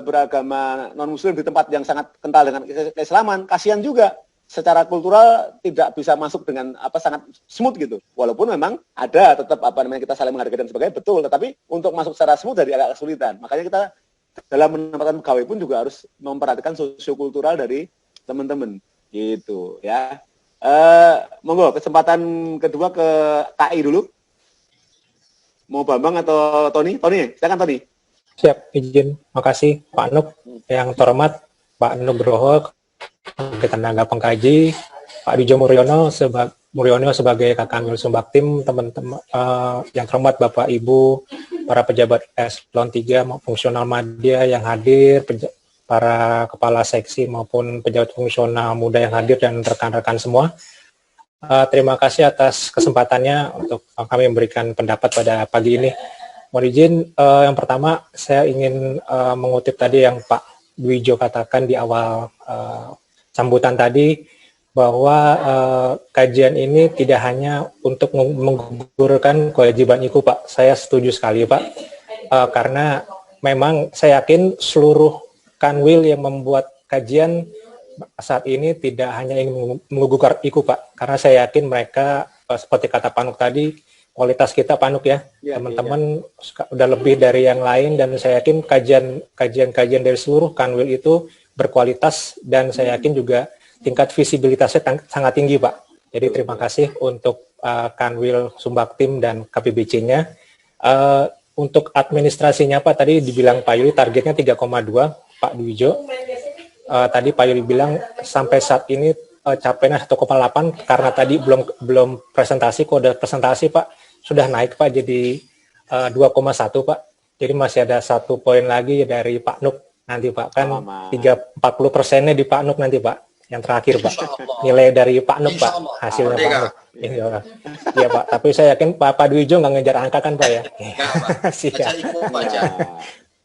beragama non muslim di tempat yang sangat kental dengan keislaman, kasihan juga secara kultural tidak bisa masuk dengan sangat smooth gitu. Walaupun memang ada tetap kita saling menghargai dan sebagainya, betul, tetapi untuk masuk secara smooth jadi agak kesulitan. Makanya kita dalam menempatkan pegawai pun juga harus memperhatikan sosiokultural dari teman-teman gitu ya. Monggo kesempatan kedua ke KI dulu. Mau Bambang atau Tony? Tony, silakan Tony. Siap, izin. Makasih Pak Nuk. Yang terhormat Pak Nugroho, tenaga pengkaji, Pak Dijo Muryono sebagai Kakak Amil Sumbaktim, teman-teman yang terhormat Bapak Ibu, para pejabat eselon 3 fungsional media yang hadir, para kepala seksi maupun pejabat fungsional muda yang hadir dan rekan-rekan semua. Terima kasih atas kesempatannya untuk kami memberikan pendapat pada pagi ini. Mohon izin, yang pertama saya ingin mengutip tadi yang Pak Dwijo katakan di awal sambutan tadi, bahwa kajian ini tidak hanya untuk menggugurkan kewajiban IKU, Pak. Saya setuju sekali, Pak, karena memang saya yakin seluruh kanwil yang membuat kajian saat ini tidak hanya ingin menggugurkan IKU, Pak, karena saya yakin mereka seperti kata Pak Nuk tadi, kualitas kita Pak Nuk ya, teman-teman udah lebih dari yang lain, dan saya yakin kajian dari seluruh kanwil itu berkualitas, dan saya yakin juga tingkat visibilitasnya sangat tinggi, Pak. Jadi terima kasih untuk Kanwil Sumbaktim dan KPBC-nya. Untuk administrasinya Pak, tadi dibilang Pak Yuli targetnya 3,2, Pak Dwijo. Tadi Pak Yuli bilang sampai saat ini capainya 1,8 karena tadi belum presentasi, kode presentasi Pak sudah naik Pak jadi 2,1 Pak. Jadi masih ada 1 poin lagi dari Pak Nuk nanti Pak, kan 40%-nya di Pak Nuk nanti Pak. Yang terakhir Pak, nilai dari Pak Nuk Pak, hasilnya Pak Nuk. Iya Pak, tapi saya yakin Pak Dwijo nggak ngejar angka kan Pak ya? Enggak, Pak. Siap. Aja.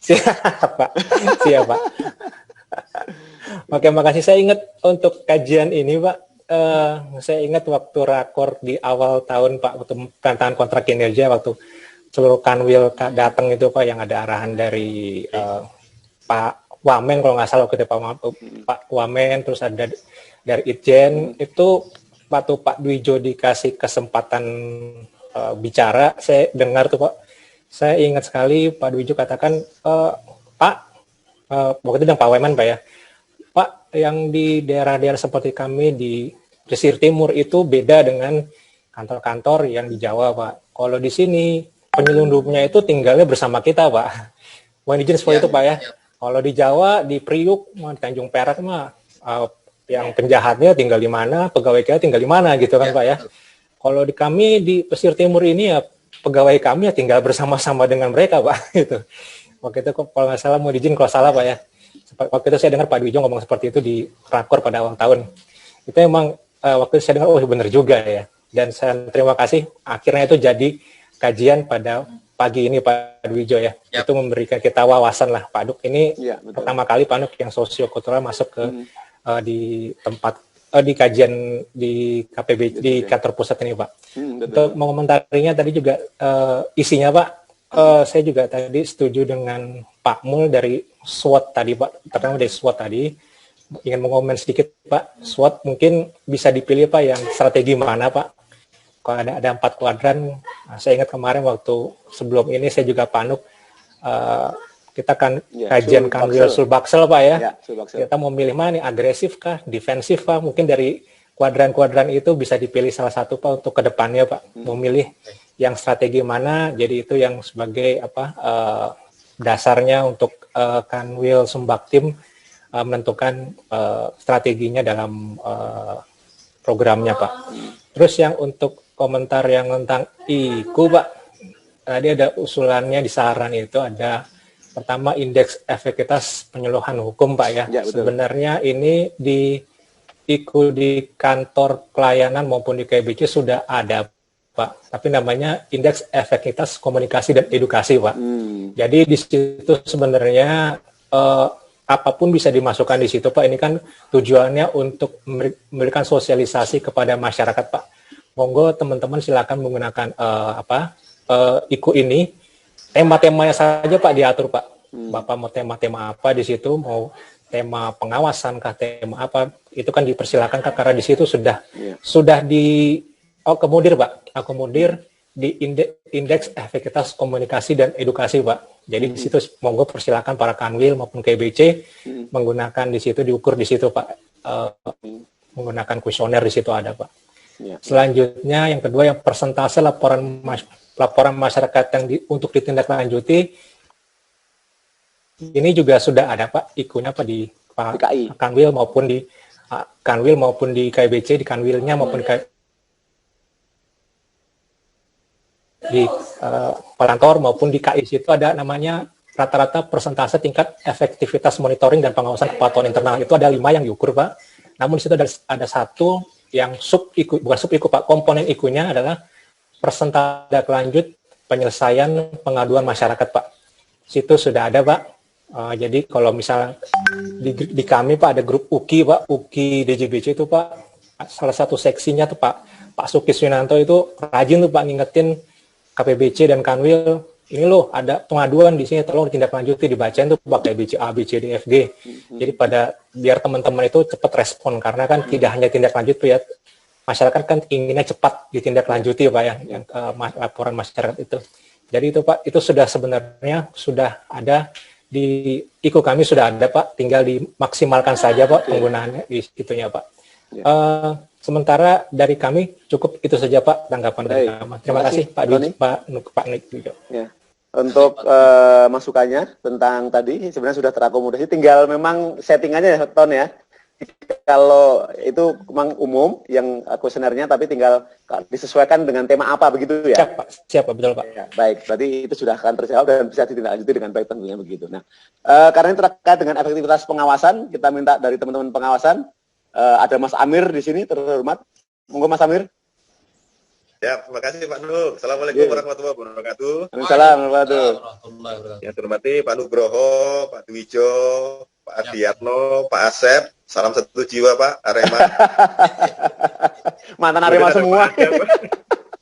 Siap Pak, siap Pak. Oke, makasih. Saya ingat untuk kajian ini Pak, saya ingat waktu rakor di awal tahun Pak, waktu penandatangan kontrak kinerja, waktu seluruh Kanwil datang itu Pak, yang ada arahan dari Pak Wamen kalau nggak salah waktu itu Pak Wamen, terus ada dari Itjen, itu waktu Pak Dwijo dikasih kesempatan bicara, saya dengar tuh Pak, saya ingat sekali Pak Dwijo katakan, Pak, waktu itu dengan Pak Wamen Pak ya, Pak, yang di daerah-daerah seperti kami di pesisir timur itu beda dengan kantor-kantor yang di Jawa Pak. Kalau di sini penyelundupnya itu tinggalnya bersama kita Pak. Mohon izin seperti itu Pak ya. Kalau di Jawa, di Priuk, di Tanjung Perak mah yang penjahatnya tinggal di mana, pegawai kita tinggal di mana gitu kan Pak ya. Kalau di kami di pesisir timur ini ya pegawai kami ya tinggal bersama-sama dengan mereka Pak gitu. Waktu itu kalau nggak salah, mau izin kalau salah Pak ya. Waktu itu saya dengar Pak Dwijo ngomong seperti itu di rakor pada awal tahun. Itu emang waktu itu saya dengar, oh benar juga ya. Dan saya terima kasih, akhirnya itu jadi kajian pada pagi ini Pak Dwijo ya. Itu memberikan kita wawasan lah Pak Duk. Ini pertama kali Pak Duk yang sosiokultural masuk ke di tempat di kajian di KPB di kantor pusat ini Pak. Untuk mengomentarinya tadi juga isinya Pak, saya juga tadi setuju dengan Pak Mul dari SWOT tadi Pak, terutama dari SWOT tadi. Ingin mengomen sedikit Pak, SWOT mungkin bisa dipilih Pak yang strategi mana Pak? Kalau ada 4 kuadran, saya ingat kemarin waktu sebelum ini saya juga Panuk, kita kan kajian Kanwil Sulbaksel Pak ya, kita mau milih mana nih, agresif kah, defensif kah, mungkin dari kuadran-kuadran itu bisa dipilih salah satu Pak untuk kedepannya Pak, mau milih yang strategi mana, jadi itu yang sebagai dasarnya untuk Kanwil Sumbaktim menentukan strateginya dalam programnya Pak. Terus yang untuk komentar yang tentang IKU Pak, tadi ada usulannya di saran itu ada pertama indeks efektivitas penyuluhan hukum Pak ya. Sebenarnya ini di IKU di kantor pelayanan maupun di KBC sudah ada Pak, tapi namanya indeks efektivitas komunikasi dan edukasi Pak. Jadi di situ sebenarnya apapun bisa dimasukkan di situ Pak. Ini kan tujuannya untuk memberikan sosialisasi kepada masyarakat Pak. Monggo teman-teman silakan menggunakan IKU ini, tema-temanya saja Pak diatur Pak. Bapak mau tema-tema apa di situ, mau tema pengawasan kah, tema apa, itu kan dipersilakan Kak, karena di situ sudah diakomodir Pak, akomodir di indeks efektivitas komunikasi dan edukasi Pak. Jadi di situ monggo persilakan para Kanwil maupun KBC menggunakan di situ, diukur di situ Pak, menggunakan kuesioner di situ ada Pak. Selanjutnya yang kedua yang persentase laporan masyarakat yang untuk ditindaklanjuti, ini juga sudah ada Pak IKU-nya Pak di Kanwil maupun di Kanwil maupun di KBC, di Kanwilnya maupun di kantor maupun di KIS itu ada namanya rata-rata persentase tingkat efektivitas monitoring dan pengawasan kepatuhan internal, itu ada 5 yang diukur Pak. Namun di situ ada satu yang sub-IKU, bukan sub-IKU Pak, komponen IKU-nya adalah persentase lanjut penyelesaian pengaduan masyarakat Pak. Situ sudah ada Pak. Jadi kalau misalnya di kami Pak ada grup UKI Pak, UKI DJBC itu Pak, salah satu seksinya tuh Pak Sukis Winanto itu rajin tuh Pak ngingetin KPBC dan Kanwil, ini loh ada pengaduan di sini, tolong ditindaklanjuti, dibacain tuh Pak KPBC A, B, C, D, F, G. Jadi biar teman-teman itu cepat respon, karena kan tidak hanya tindak lanjut ya, masyarakat kan inginnya cepat ditindaklanjuti Pak ya, yang laporan masyarakat itu. Jadi itu Pak, itu sudah sebenarnya sudah ada di IKU kami sudah ada Pak, tinggal dimaksimalkan saja Pak penggunaannya di itunya Pak. Sementara dari kami cukup itu saja Pak tanggapan dari Baik. kami. Terima kasih Pak Doni. Pak Nik juga. Ya. Untuk masukannya tentang tadi sebenarnya sudah terakomodasi, tinggal memang settingannya ya Ton ya. Kalau itu memang umum yang kuesionernya, tapi tinggal disesuaikan dengan tema apa begitu ya. Siap Pak, siap Pak, betul Pak. Ya, baik, berarti itu sudah akan terjawab dan bisa ditindaklanjuti dengan baik tentunya begitu. Nah, karena ini terkait dengan efektivitas pengawasan, kita minta dari teman-teman pengawasan, ada Mas Amir di sini terhormat. Monggo Mas Amir. Ya, terima kasih Pak Nuh. Assalamualaikum warahmatullahi wabarakatuh. Waalaikumsalam warahmatullahi wabarakatuh. Yang terhormati Pak Nugroho, Pak Dwijo, Pak Adiatno, Pak Asep. Salam satu jiwa Pak, Arema. Mantan Arema semua.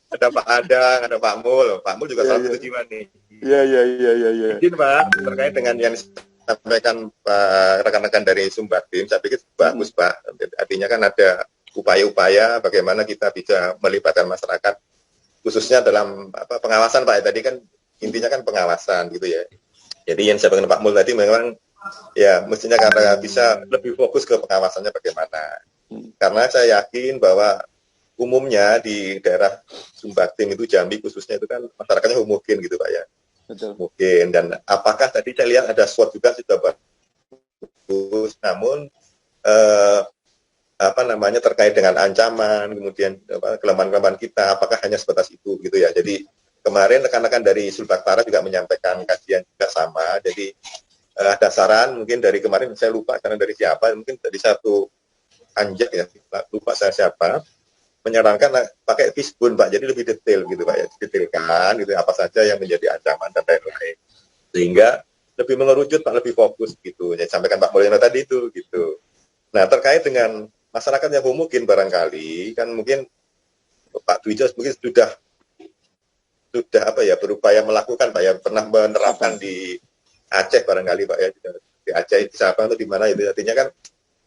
Ada Pak Adang, ada Pak Mul. Pak Mul juga salam satu jiwa nih. Iya. Izin Pak, terkait dengan yang disampaikan Pak rekan-rekan dari Sumbatim, saya pikir bagus Pak. Artinya kan ada upaya-upaya bagaimana kita bisa melibatkan masyarakat, khususnya dalam pengawasan Pak. Tadi kan intinya kan pengawasan gitu ya. Jadi yang saya Pak Mul tadi memang ya mestinya karena bisa lebih fokus ke pengawasannya bagaimana. Karena saya yakin bahwa umumnya di daerah Sumbatim itu Jambi khususnya itu kan masyarakatnya homogen gitu Pak ya. Betul. Mungkin, dan apakah tadi saya lihat ada SWOT juga sudah bagus, namun terkait dengan ancaman, kemudian kelemahan-kelemahan kita, apakah hanya sebatas itu gitu ya. Jadi kemarin rekan-rekan dari Sulbaktara juga menyampaikan kajian juga sama. Jadi ada saran mungkin dari kemarin, saya lupa karena dari siapa, mungkin dari satu anjak ya, lupa saya siapa, menyarankan pakai fishbone Pak, jadi lebih detail gitu Pak ya, detailkan gitu apa saja yang menjadi ancaman dan lain-lain, sehingga lebih mengerucut Pak, lebih fokus gitu. Jadi sampaikan Pak Mulyono tadi itu gitu. Nah terkait dengan masyarakat yang homogen barangkali kan mungkin Pak Dwijo mungkin sudah berupaya melakukan Pak ya, pernah menerapkan di Aceh barangkali Pak ya, di Aceh di Sabang atau di mana itu, artinya kan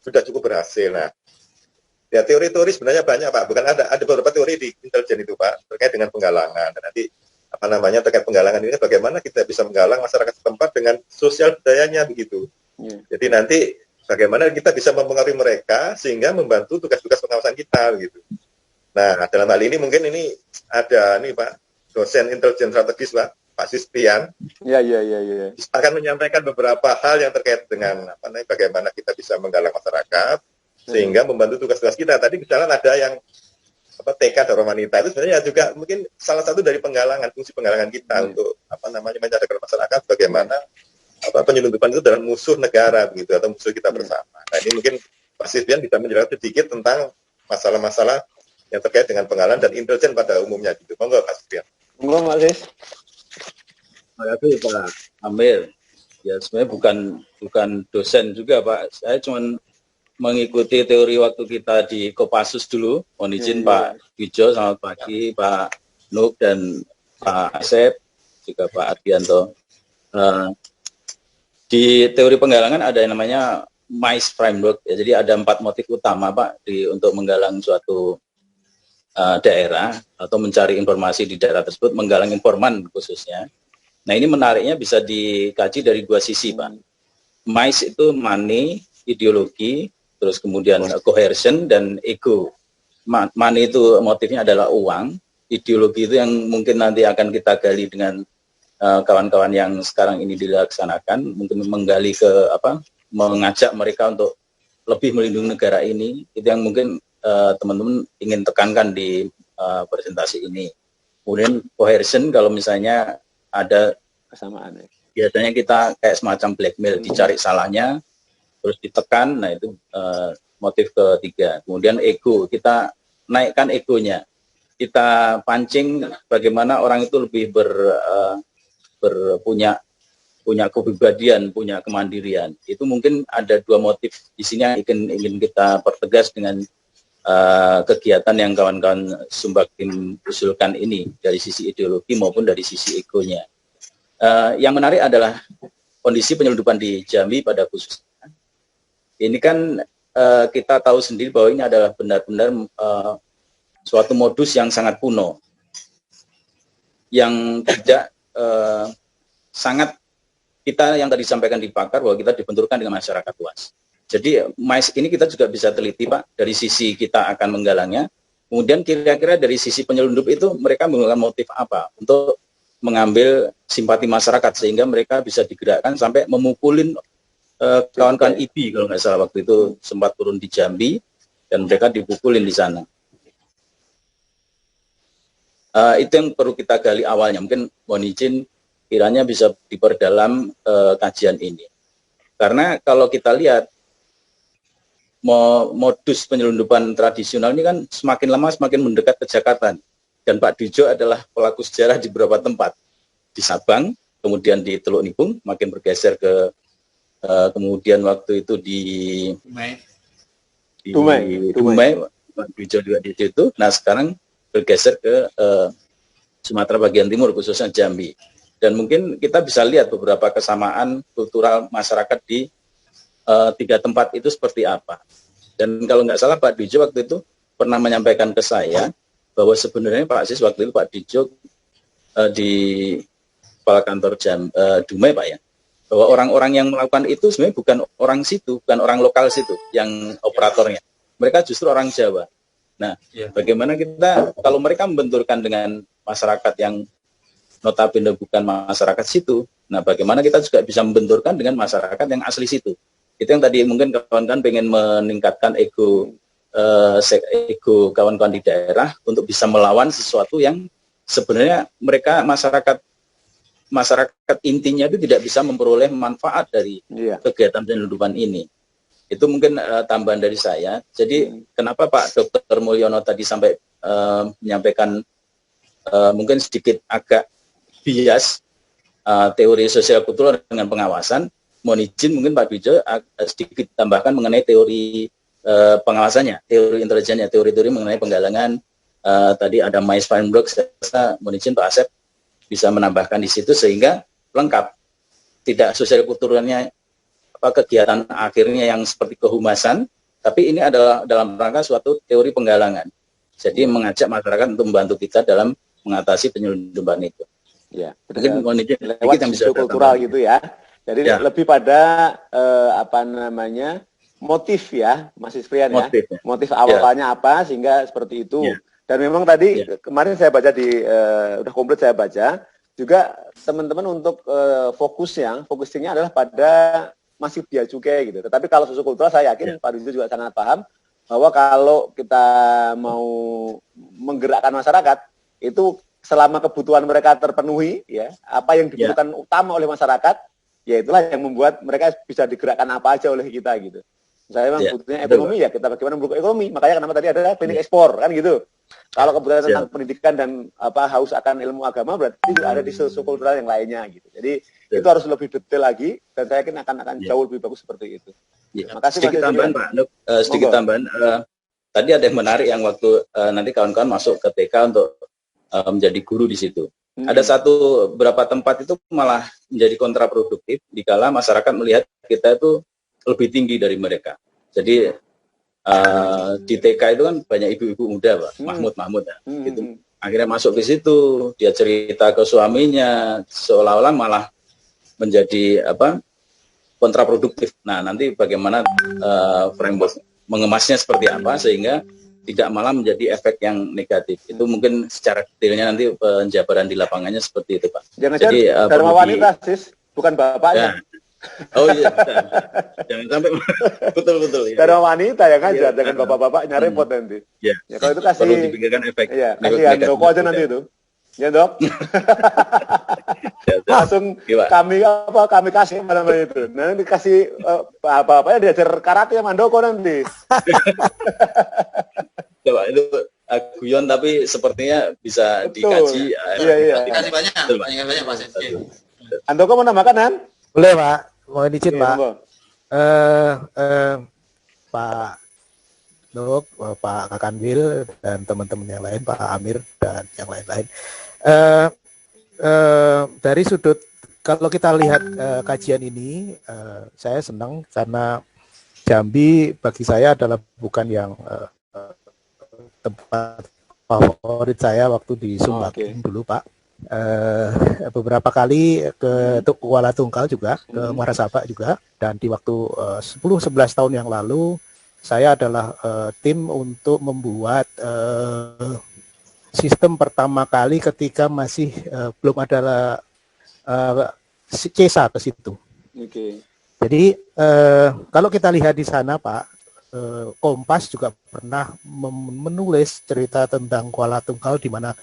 sudah cukup berhasil. Nah ya teori-teori sebenarnya banyak Pak, bukan ada beberapa teori di intelijen itu Pak terkait dengan penggalangan. Dan nanti terkait penggalangan ini bagaimana kita bisa menggalang masyarakat setempat dengan sosial budayanya begitu. Jadi nanti bagaimana kita bisa mempengaruhi mereka sehingga membantu tugas-tugas pengawasan kita gitu. Nah dalam hal ini mungkin ini ada nih Pak dosen intelijen strategis Pak Sispian. Iya. Akan menyampaikan beberapa hal yang terkait dengan bagaimana kita bisa menggalang masyarakat sehingga membantu tugas-tugas kita. Tadi misalnya ada yang TK Dharma Wanita itu sebenarnya juga mungkin salah satu dari fungsi penggalangan kita untuk menyadarkan masyarakat bagaimana penyelundupan itu dalam musuh negara begitu atau musuh kita bersama. Nah ini mungkin Pak Sispian bisa menjelaskan sedikit tentang masalah-masalah yang terkait dengan penggalangan dan intelijen pada umumnya gitu. Monggo Pak Sispian. Monggo Mas Sis. Terima kasih Pak Amir. Ya sebenarnya bukan dosen juga Pak. Saya cuma mengikuti teori waktu kita di Kopassus dulu. Mohon izin Pak Wijo, selamat pagi Pak Nuk dan Pak Asep, juga Pak Ardianto. Di teori penggalangan ada yang namanya MICE framework. Ya, jadi ada 4 motif utama Pak untuk menggalang suatu daerah atau mencari informasi di daerah tersebut, menggalang informan khususnya. Nah ini menariknya bisa dikaji dari 2 sisi Pak. MICE itu money, ideologi, terus kemudian coercion dan ego. Money itu motifnya adalah uang, ideologi itu yang mungkin nanti akan kita gali dengan kawan-kawan yang sekarang ini dilaksanakan, mungkin menggali mengajak mereka untuk lebih melindungi negara ini, itu yang mungkin teman-teman ingin tekankan di presentasi ini. Kemudian coercion, kalau misalnya ada kesamaan, biasanya kita kayak semacam blackmail, dicari salahnya, terus ditekan, nah itu motif ketiga. Kemudian ego, kita naikkan egonya, kita pancing bagaimana orang itu lebih punya kepribadian, punya kemandirian. Itu mungkin ada 2 motif di sini yang ingin kita pertegas dengan kegiatan yang kawan-kawan Sumbatim usulkan ini dari sisi ideologi maupun dari sisi egonya. Yang menarik adalah kondisi penyelundupan di Jambi pada khususnya. Ini kan kita tahu sendiri bahwa ini adalah benar-benar suatu modus yang sangat kuno, yang tidak sangat kita yang tadi disampaikan di pakar bahwa kita dibenturkan dengan masyarakat luas. Jadi MICE ini kita juga bisa teliti Pak, dari sisi kita akan menggalangnya, kemudian kira-kira dari sisi penyelundup itu mereka menggunakan motif apa untuk mengambil simpati masyarakat sehingga mereka bisa digerakkan sampai memukulin kawan-kawan IBI kalau nggak salah waktu itu sempat turun di Jambi dan mereka dipukulin di sana. Itu yang perlu kita gali awalnya. Mungkin mohon izin kiranya bisa diperdalam kajian ini. Karena kalau kita lihat modus penyelundupan tradisional ini kan semakin lama semakin mendekat ke Jakarta. Dan Pak Dwijo adalah pelaku sejarah di beberapa tempat. Di Sabang, kemudian di Teluk Nibung, makin bergeser ke kemudian waktu itu di Dumai, Pak Dwijo juga di situ. Nah sekarang bergeser ke Sumatera bagian timur, khususnya Jambi. Dan mungkin kita bisa lihat beberapa kesamaan kultural masyarakat di 3 tempat itu seperti apa. Dan kalau nggak salah Pak Dwijo waktu itu pernah menyampaikan ke saya bahwa sebenarnya Pak Aziz waktu itu Pak Dwijo di kepala kantor Dumai Pak ya, bahwa orang-orang yang melakukan itu sebenarnya bukan orang situ, bukan orang lokal situ yang operatornya. Mereka justru orang Jawa. Nah, bagaimana kita kalau mereka membenturkan dengan masyarakat yang notabene bukan masyarakat situ, nah bagaimana kita juga bisa membenturkan dengan masyarakat yang asli situ. Itu yang tadi mungkin kawan-kawan pengen meningkatkan ego kawan-kawan di daerah untuk bisa melawan sesuatu yang sebenarnya mereka masyarakat intinya itu tidak bisa memperoleh manfaat dari kegiatan penyelundupan ini. Itu mungkin tambahan dari saya. Jadi kenapa Pak Dr. Mulyono tadi sampai menyampaikan mungkin sedikit agak bias teori sosial kultural dengan pengawasan. Mohon izin mungkin Pak Dwijo sedikit tambahkan mengenai teori pengawasannya, teori intelijennya, teori-teori mengenai penggalangan. Tadi ada MICE framework, saya mohon izin Pak Asep bisa menambahkan di situ sehingga lengkap. Tidak sosial kulturalnya kegiatan akhirnya yang seperti kehumasan, tapi ini adalah dalam rangka suatu teori penggalangan. Jadi mengajak masyarakat untuk membantu kita dalam mengatasi penyelundupan itu. Ya, mungkin mohon izin lewat yang bisa kultural gitu ya. Jadi lebih pada motif ya, Mas Isprian ya. Motif awalnya apa sehingga seperti itu. Dan memang tadi kemarin saya baca udah komplit saya baca juga teman-teman untuk fokusnya adalah pada masih biaya cukai gitu. Tetapi kalau sosial kultural saya yakin Pak Dwijo juga sangat paham bahwa kalau kita mau menggerakkan masyarakat itu selama kebutuhan mereka terpenuhi ya, apa yang dibutuhkan utama oleh masyarakat ya itulah yang membuat mereka bisa digerakkan apa aja oleh kita gitu. Misalnya memang butuhnya ekonomi ya kita bagaimana mendukung ekonomi. Makanya kenapa tadi ada klinik ekspor kan gitu. Kalau kebutuhan tentang pendidikan dan haus akan ilmu agama berarti ada di sosiokultural yang lainnya gitu. Jadi itu harus lebih detail lagi dan saya yakin akan jauh lebih bagus seperti itu. Makasih sedikit tambahan Pak Nuk, sedikit tambahan. Tadi ada yang menarik yang waktu nanti kawan-kawan masuk ke TK untuk menjadi guru di situ. Ada beberapa tempat itu malah menjadi kontraproduktif dikala masyarakat melihat kita itu lebih tinggi dari mereka. Jadi di TK itu kan banyak ibu-ibu muda Pak, Mahmud ya. Gitu. Akhirnya masuk ke situ, dia cerita ke suaminya, seolah-olah malah menjadi kontraproduktif. Nah nanti bagaimana framework mengemasnya seperti apa sehingga tidak malah menjadi efek yang negatif. Itu mungkin secara detailnya nanti penjabaran di lapangannya seperti itu Pak. Jangan-jangan Dharma wanita sis, bukan bapaknya. Oh iya, jangan sampai betul ya. Dharma wanita yang ngajar, dengan bapak-bapaknya repot nanti. Ya, kalau itu kasih perlu dipikirkan efek. Iya, kasih handoko aja nanti itu. Ya dok. Langsung kami kasih malam itu. Nanti dikasih bapaknya diajar karate sama handoko nanti. Coba itu guyon tapi sepertinya bisa dikaji. Iya. Dikasih banyak Pak. Handoko mau nambahkan Han? Boleh Pak, mau izin Pak. Pak Dok, Pak Kakanwil dan teman-teman yang lain, Pak Amir dan yang lain-lain. Dari sudut kalau kita lihat kajian ini, saya senang karena Jambi bagi saya adalah bukan yang tempat favorit saya waktu di Sumbang dulu Pak. beberapa kali ke Kuala Tungkal juga, ke Muara Sabak juga, dan di waktu 10-11 tahun yang lalu saya adalah tim untuk membuat sistem pertama kali ketika masih belum ada CESA ke situ. Oke. Jadi kalau kita lihat di sana Pak, Kompas juga pernah menulis cerita tentang Kuala Tungkal di mana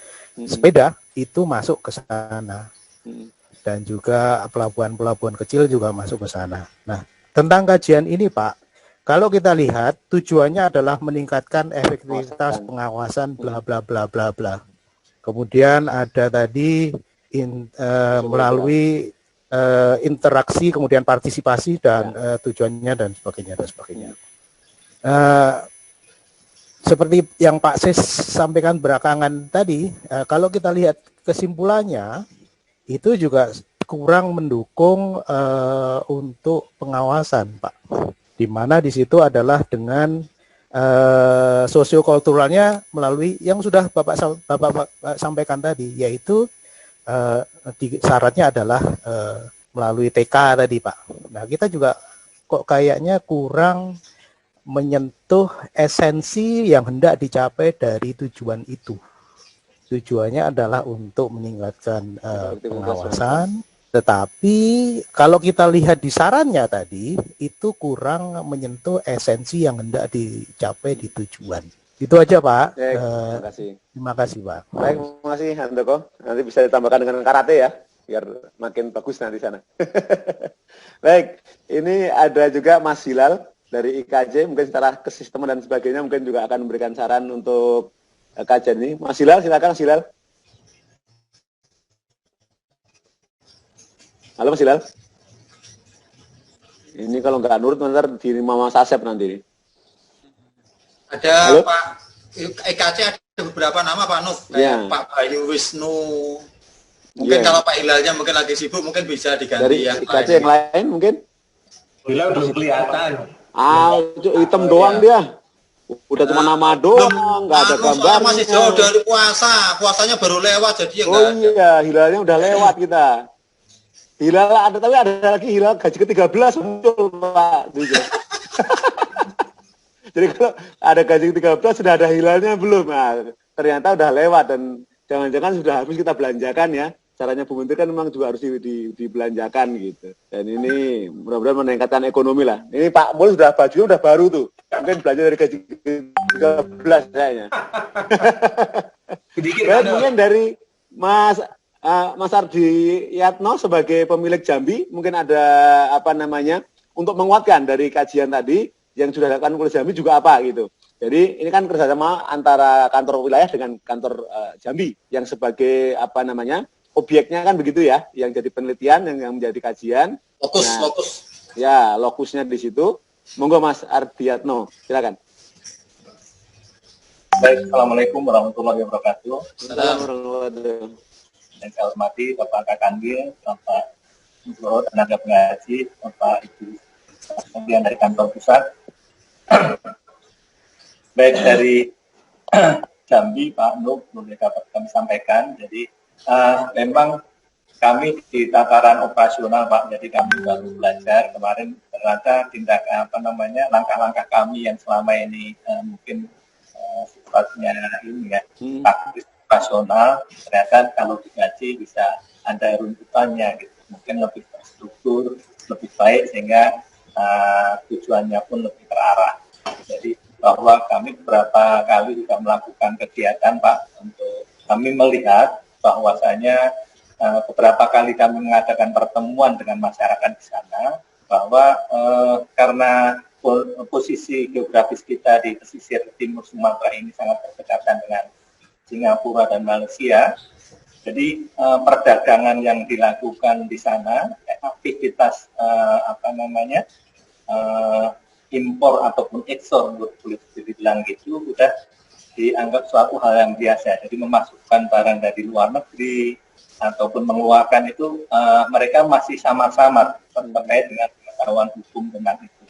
sepeda itu masuk ke sana. Dan juga pelabuhan-pelabuhan kecil juga masuk ke sana. Nah, tentang kajian ini Pak, kalau kita lihat tujuannya adalah meningkatkan efektivitas pengawasan bla bla bla bla bla. Kemudian ada tadi melalui interaksi, kemudian partisipasi dan tujuannya dan sebagainya dan sebagainya. Seperti yang Pak Ses sampaikan belakangan tadi, kalau kita lihat kesimpulannya itu juga kurang mendukung untuk pengawasan Pak. Di mana di situ adalah dengan sosiokulturalnya melalui yang sudah Bapak sampaikan tadi, yaitu syaratnya adalah melalui TK tadi Pak. Nah kita juga kok kayaknya kurang menyentuh esensi yang hendak dicapai dari tujuan itu. Tujuannya adalah untuk meningkatkan pengawasan, tetapi kalau kita lihat di sarannya tadi, itu kurang menyentuh esensi yang hendak dicapai di tujuan. Itu aja Pak. Terima kasih. Terima kasih Pak. Baik, terima kasih Handoko. Nanti bisa ditambahkan dengan karate ya, biar makin bagus nanti sana. Baik, ini ada juga Mas Hilal dari IKJ, mungkin secara kesisteman dan sebagainya mungkin juga akan memberikan saran untuk kajian ini. Mas Hilal, silakan Mas Hilal. Halo Mas Hilal. Ini kalau nggak nurut nanti di Mama Sasep nanti. Ada Halo? Pak EKC ada beberapa nama Pak Nuf, kayak Pak Bayu Wisnu. Mungkin kalau Pak Hilalnya mungkin lagi sibuk, mungkin bisa diganti dari yang IKC lain. yang lain mungkin. Hilal belum kelihatan. Hitam doang dia. Udah cuma nama doang, nggak ada gambar. Masih jauh dari puasa, puasanya baru lewat jadi ya oh iya, hilalnya udah lewat kita. Hilal ada, tapi ada lagi hilal gaji ke-13 muncul Pak. Jadi kalau ada gaji ke-13 sudah ada hilalnya belum? Nah, ternyata udah lewat dan jangan-jangan sudah habis kita belanjakan ya. Caranya Bu Menteri kan memang juga harus dibelanjakan gitu. Dan ini mudah-mudahan meningkatkan ekonomi lah. Ini Pak Mul sudah bajunya udah baru tuh. Mungkin belanja dari gaji ke-13 kayaknya. Dan mungkin dari Mas Ardi Yatno sebagai pemilik Jambi, mungkin ada apa namanya untuk menguatkan dari kajian tadi yang sudah dilakukan oleh Jambi juga apa gitu. Jadi ini kan kerjasama antara kantor wilayah dengan kantor Jambi yang sebagai apa namanya objeknya kan begitu ya, yang jadi penelitian, yang menjadi kajian. Lokus. Ya, lokusnya di situ. Monggo Mas Ardiatno, silakan. Baik, Assalamualaikum warahmatullahi wabarakatuh. Assalamualaikum. Dan saya hormati Bapak Kakandil, Bapak Guru Tenaga Pengaji, Bapak Ibu kemudian dari kantor pusat. Baik dari Jambi, Pak Nuk, boleh dapat kami sampaikan. Jadi memang kami di tataran operasional Pak, jadi kami baru belajar kemarin ternyata langkah-langkah kami yang selama ini mungkin sifatnya ini ya taktis operasional, ternyata kalau digaji bisa ada runtutannya gitu, mungkin lebih terstruktur, lebih baik sehingga tujuannya pun lebih terarah. Jadi bahwa kami beberapa kali juga melakukan kegiatan Pak untuk kami melihat bahwasanya beberapa kali kami mengadakan pertemuan dengan masyarakat di sana bahwa karena posisi geografis kita di pesisir timur Sumatera ini sangat berdekatan dengan Singapura dan Malaysia, jadi perdagangan yang dilakukan di sana, aktivitas impor ataupun ekspor boleh dibilang gitu, sudah dianggap suatu hal yang biasa. Jadi memasukkan barang dari luar negeri ataupun mengeluarkan itu mereka masih samar-samar terkait dengan pengetahuan hukum tentang itu.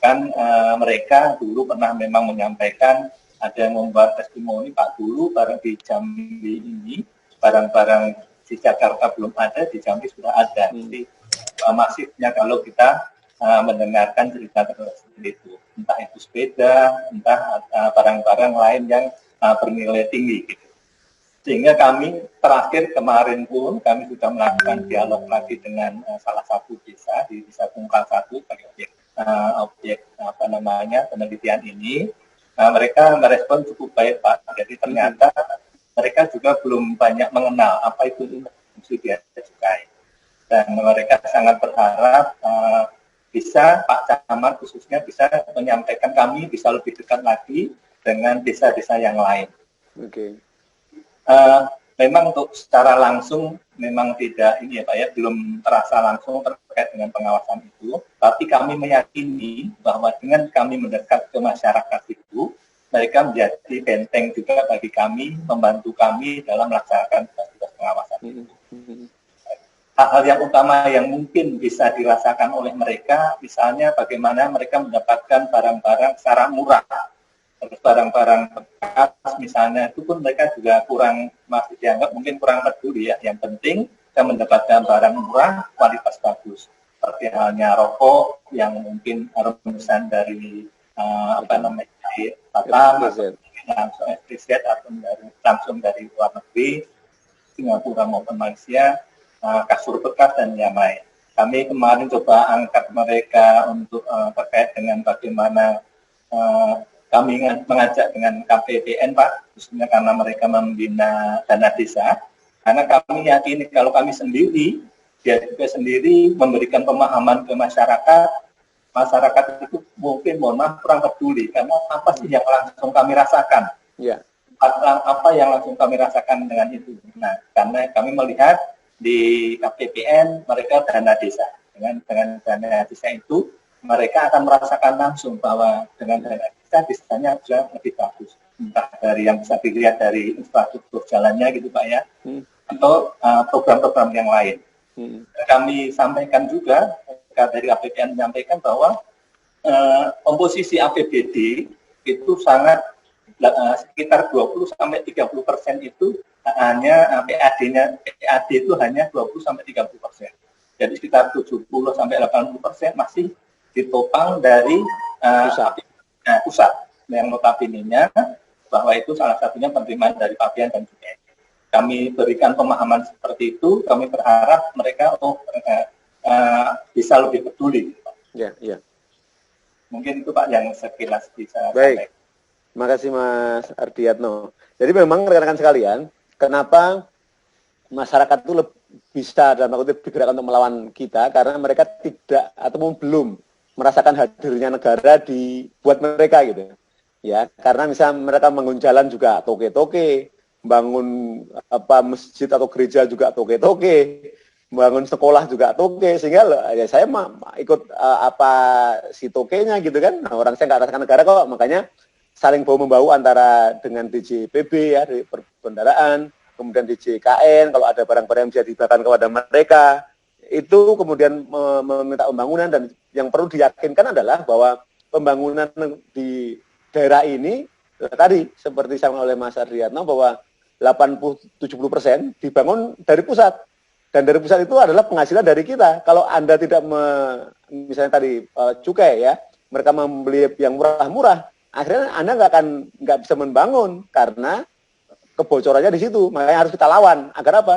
Kan mereka dulu pernah memang menyampaikan, ada yang membuat testimoni Pak, dulu barang di Jambi ini barang-barang di Jakarta belum ada, di Jambi sudah ada. Jadi masifnya kalau kita mendengarkan cerita seperti itu, entah itu sepeda, entah barang-barang lain yang bernilai tinggi gitu. Sehingga kami terakhir kemarin pun kami sudah melakukan dialog lagi dengan salah satu desa di Desa Tungkal 1 sebagai objek penelitian ini. Mereka merespon cukup baik, Pak. Jadi ternyata mereka juga belum banyak mengenal apa itu fungsi biaya cukai. Dan mereka sangat berharap bisa Pak Camat khususnya bisa menyampaikan kami bisa lebih dekat lagi dengan desa-desa yang lain. Oke. Memang untuk secara langsung memang tidak ini ya Pak ya, belum terasa langsung terkait dengan pengawasan itu, tapi kami meyakini bahwa dengan kami mendekat ke masyarakat itu, mereka menjadi benteng juga bagi kami, membantu kami dalam melaksanakan tugas pengawasan itu. Hal-hal yang utama yang mungkin bisa dirasakan oleh mereka, misalnya bagaimana mereka mendapatkan barang-barang secara murah. Terus barang-barang bekas misalnya itu pun mereka juga masih dianggap mungkin kurang peduli ya. Yang penting kita mendapatkan barang murah kualitas bagus. Seperti halnya rokok yang mungkin rumusan dari Batam langsung FTZ atau langsung dari luar negeri, Singapura maupun Malaysia, kasur bekas dan yang lain. Kami kemarin coba angkat mereka untuk terkait dengan bagaimana kami mengajak dengan KPPN Pak, khususnya karena mereka membina dana desa. Karena kami yakini kalau kami sendiri, dia juga sendiri memberikan pemahaman ke masyarakat. Masyarakat itu mungkin mohon maaf kurang peduli karena apa sih yang langsung kami rasakan? Ya. Apa yang langsung kami rasakan dengan itu? Nah, karena kami melihat di KPPN mereka dana desa. Dengan dana desa itu mereka akan merasakan langsung bahwa dengan dana desanya sudah lebih bagus, entah dari yang bisa dilihat dari infrastruktur jalannya gitu Pak ya, atau program-program yang lain. Kami sampaikan juga dari APBN menyampaikan bahwa komposisi APBD itu sangat sekitar 20-30% itu hanya PAD itu hanya 20-30%. Jadi sekitar 70-80% masih ditopang dari pusat yang notabene-nya bahwa itu salah satunya penerimaan dari Pabean dan juga kami berikan pemahaman seperti itu, kami berharap mereka bisa lebih peduli. Ya, ya. Mungkin itu Pak yang sekilas bisa baik. Terima kasih Mas Ardiatno. Jadi memang rekan-rekan sekalian, kenapa masyarakat itu bisa dalam kutip digerakkan untuk melawan kita karena mereka tidak atau belum merasakan hadirnya negara buat mereka gitu. Ya, karena misalnya mereka bangun jalan juga toke-toke, bangun masjid atau gereja juga toke-toke, bangun sekolah juga toke, sehingga ya saya ikut si tokenya gitu kan. Nah, orang saya nggak rasakan negara kok, makanya saling bahu-membahu antara dengan DJPB ya, di perbendaraan, kemudian DJKN, kalau ada barang-barang yang bisa diberikan kepada mereka, itu kemudian meminta pembangunan. Dan yang perlu diyakinkan adalah bahwa pembangunan di daerah ini tadi seperti disampaikan oleh Mas Ardiatno bahwa 80-70% dibangun dari pusat, dan dari pusat itu adalah penghasilan dari kita. Kalau Anda tidak misalnya tadi cukai ya, mereka membeli yang murah-murah, akhirnya Anda nggak bisa membangun karena kebocorannya di situ. Makanya harus kita lawan agar apa?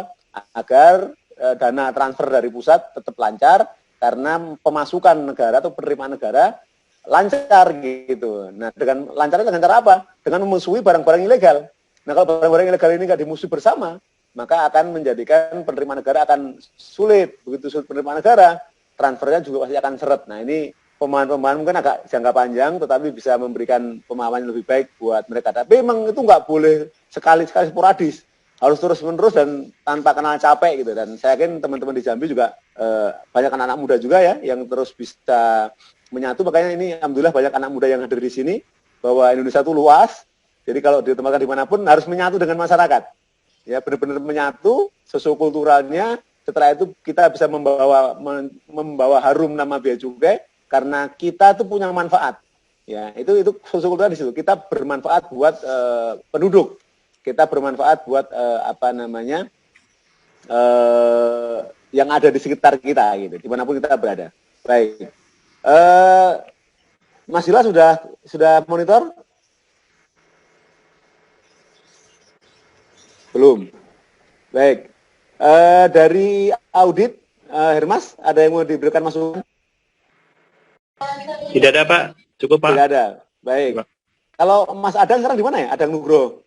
Agar dana transfer dari pusat tetap lancar karena pemasukan negara atau penerimaan negara lancar gitu. Nah, dengan lancarnya dengan cara apa? Dengan memusuhi barang-barang ilegal. Nah, kalau barang-barang ilegal ini nggak dimusuhi bersama, maka akan menjadikan penerimaan negara akan sulit. Begitu sulit penerimaan negara, transfernya juga pasti akan seret. Nah, ini pemahaman mungkin agak jangka panjang, tetapi bisa memberikan pemahaman yang lebih baik buat mereka. Tapi memang itu nggak boleh sekali-sekali sporadis. Harus terus-menerus dan tanpa kenal capek gitu. Dan saya yakin teman-teman di Jambi juga banyak anak-anak muda juga ya yang terus bisa menyatu. Makanya ini alhamdulillah banyak anak muda yang hadir di sini, bahwa Indonesia itu luas. Jadi kalau ditempatkan dimanapun harus menyatu dengan masyarakat. Ya benar-benar menyatu sosiokulturalnya. Setelah itu kita bisa membawa harum nama Bea Cukai karena kita tuh punya manfaat. Ya itu sosiokultural di situ. Kita bermanfaat buat penduduk. Kita bermanfaat buat yang ada di sekitar kita gitu, dimanapun kita berada. Baik, Mas Dila sudah monitor? Belum. Baik, dari audit, Hermas, ada yang mau diberikan masukan? Tidak ada, Pak. Cukup, Pak. Tidak ada. Baik. Kalau Mas Adang sekarang di mana ya? Adang Nugroho.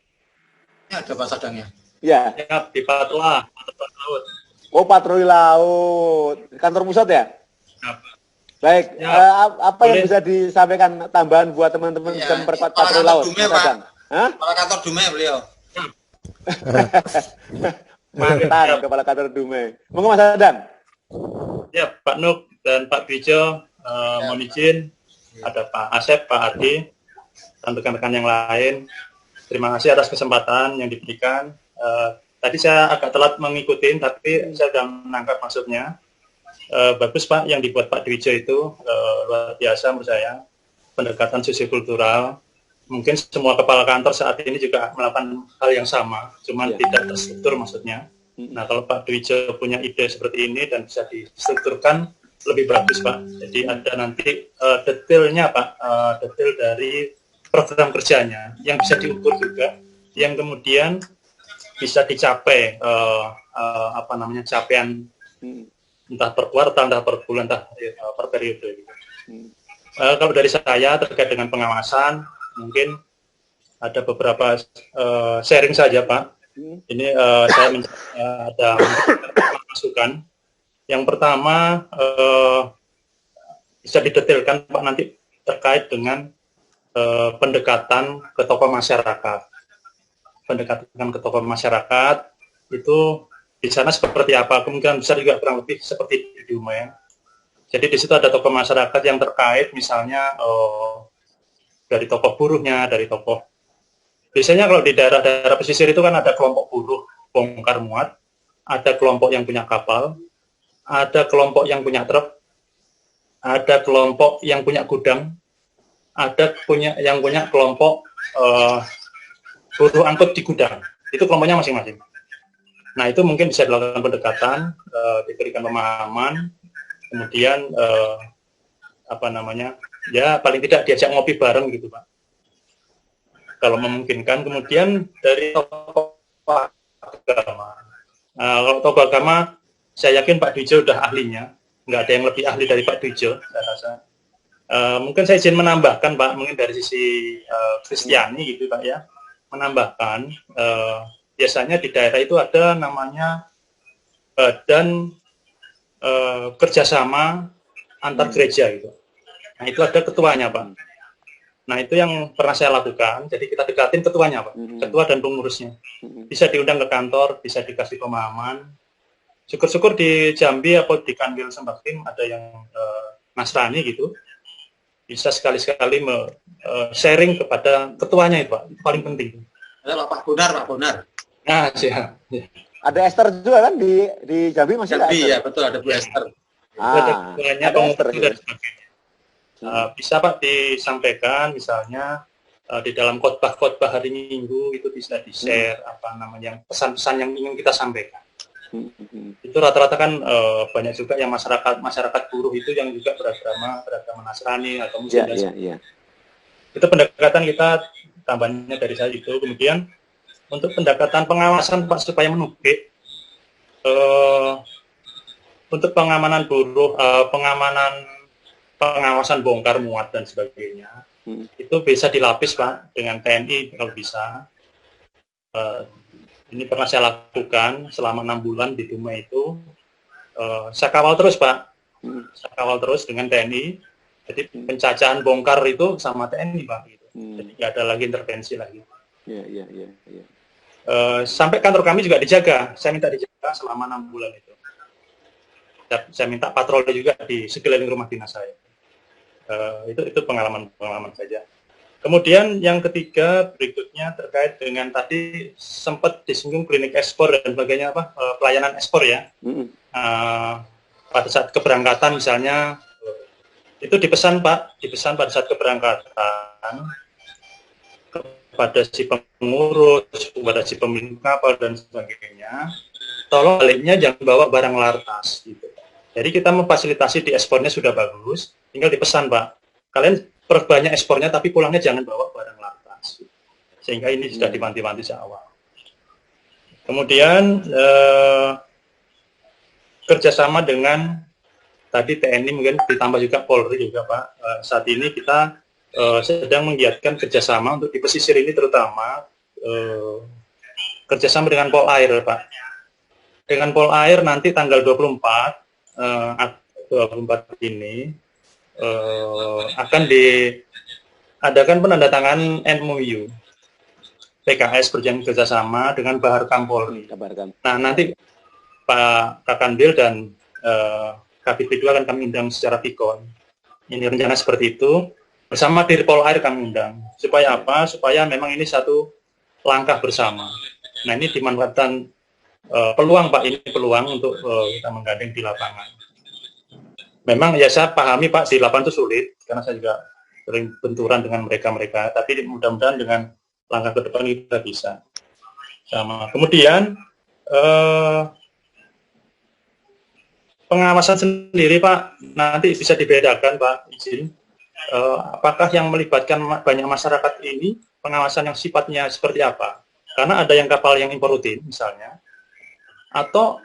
Ya, ada Mas Adangnya. Ya. Ya, di Patla, patroli laut. Oh, patroli laut. Kantor pusat ya? Ya. Baik. Ya. Apa yang bisa disampaikan tambahan buat teman-teman Ya, bisa memperkuat patroli laut? Dume, Mas Adang. Hah? Kepala kantor Dume beliau. Mantan Kepala Kantor Dume. Monggo Mas Adang. Ya, Pak Nuk dan Pak Bijo, mohon izin, ada Pak Asep, Pak Adi, dan rekan-rekan yang lain. Terima kasih atas kesempatan yang diberikan. Tadi saya agak telat mengikuti, tapi saya sudah menangkap maksudnya. Bagus Pak, yang dibuat Pak Dwijo itu luar biasa menurut saya. Pendekatan sosiokultural. Mungkin semua kepala kantor saat ini juga melakukan hal yang sama, cuman tidak terstruktur maksudnya. Nah, kalau Pak Dwijo punya ide seperti ini dan bisa distrukturkan, lebih bagus Pak. Jadi ada nanti detailnya Pak, detail dari program kerjanya yang bisa diukur juga, yang kemudian bisa dicapai capaian entah per kuartal, entah per bulan, entah per periode. Gitu. Kalau dari saya terkait dengan pengawasan, mungkin ada beberapa sharing saja Pak. Ini saya ada masukan. Yang pertama bisa didetailkan Pak nanti terkait dengan pendekatan ke tokoh masyarakat. Pendekatan ke tokoh masyarakat itu di sana seperti apa? Kemungkinan besar juga kurang lebih seperti di Dume. Jadi di situ ada tokoh masyarakat yang terkait, misalnya dari tokoh buruhnya, dari tokoh. Biasanya kalau di daerah-daerah pesisir itu kan ada kelompok buruh bongkar muat, ada kelompok yang punya kapal, ada kelompok yang punya truk, ada kelompok yang punya gudang, ada yang punya kelompok buruh angkut di gudang. Itu kelompoknya masing-masing. Nah itu mungkin bisa dilakukan pendekatan, diberikan pemahaman, kemudian ya paling tidak diajak ngopi bareng gitu Pak. Kalau memungkinkan, kemudian dari tokoh agama. Kalau tokoh agama, saya yakin Pak Dwijo udah ahlinya, nggak ada yang lebih ahli dari Pak Dwijo, saya rasa. Mungkin saya izin menambahkan Pak, mungkin dari sisi Kristiani gitu Pak ya, menambahkan biasanya di daerah itu ada namanya badan kerjasama antar gereja gitu. Nah itu ada ketuanya Pak. Nah itu yang pernah saya lakukan, jadi kita dekatin ketuanya Pak, ketua dan pengurusnya. Bisa diundang ke kantor, bisa dikasih pemahaman. Syukur-syukur di Jambi atau di Kanwil Sembaktim ada yang Nasrani gitu. Bisa sekali-sekali sharing kepada ketuanya itu Pak, itu paling penting. Ada Pak Bonar. Nah, siap. Ada Esther juga kan di Jambi masih ada? Jambi ya, betul ada Bu Esther. Ada Esther dan sebagainya. Bisa Pak disampaikan misalnya di dalam khotbah hari Minggu itu bisa di-share pesan-pesan yang ingin kita sampaikan. Itu rata-rata kan banyak juga yang masyarakat buruh itu yang juga beragama Nasrani atau Muslim. Itu pendekatan kita tambahnya dari saya itu. Kemudian untuk pendekatan pengawasan Pak supaya menukik untuk pengamanan buruh, pengawasan bongkar muat dan sebagainya, itu bisa dilapis Pak dengan TNI kalau bisa. Ini pernah saya lakukan selama 6 bulan di Dume itu. Saya kawal terus Pak, saya kawal terus dengan TNI. Jadi pencacahan bongkar itu sama TNI Pak. Gitu. Jadi nggak ada lagi intervensi lagi. Sampai kantor kami juga dijaga. Saya minta dijaga selama 6 bulan itu. Saya minta patroli juga di sekeliling rumah dinas saya. Itu pengalaman saja. Kemudian yang ketiga berikutnya terkait dengan tadi sempat disinggung klinik ekspor dan sebagainya pelayanan ekspor ya. Pada saat keberangkatan misalnya itu dipesan pada saat keberangkatan kepada si pengurus, kepada si pemilik kapal dan sebagainya, tolong baliknya jangan bawa barang lartas gitu. Jadi kita memfasilitasi di ekspornya sudah bagus, tinggal dipesan Pak, kalian perbanyak ekspornya tapi pulangnya jangan bawa barang lartas. Sehingga ini sudah diwanti-wanti sejak awal. Kemudian kerjasama dengan tadi TNI mungkin ditambah juga Polri juga Pak. Saat ini kita sedang menggiatkan kerjasama untuk di pesisir ini terutama kerjasama dengan Polair Pak. Dengan Polair nanti tanggal 24 ini akan diadakan penandatangan MOU PKS perjanjian kerjasama dengan Baharkam Polri. Nah nanti Pak Kakanwil dan Kabid P2 akan kami undang secara vikon. Ini rencana seperti itu. Bersama Dir Polair kami undang. Supaya apa? Supaya memang ini satu langkah bersama. Nah ini dimanfaatkan peluang Pak, ini peluang untuk kita menggandeng di lapangan. Memang ya saya pahami Pak, di lapangan itu sulit, karena saya juga sering benturan dengan mereka-mereka, tapi mudah-mudahan dengan langkah ke depan kita bisa. Sama. Kemudian pengawasan sendiri Pak, nanti bisa dibedakan Pak, izin. Apakah yang melibatkan banyak masyarakat ini, pengawasan yang sifatnya seperti apa? Karena ada yang kapal yang impor rutin misalnya, atau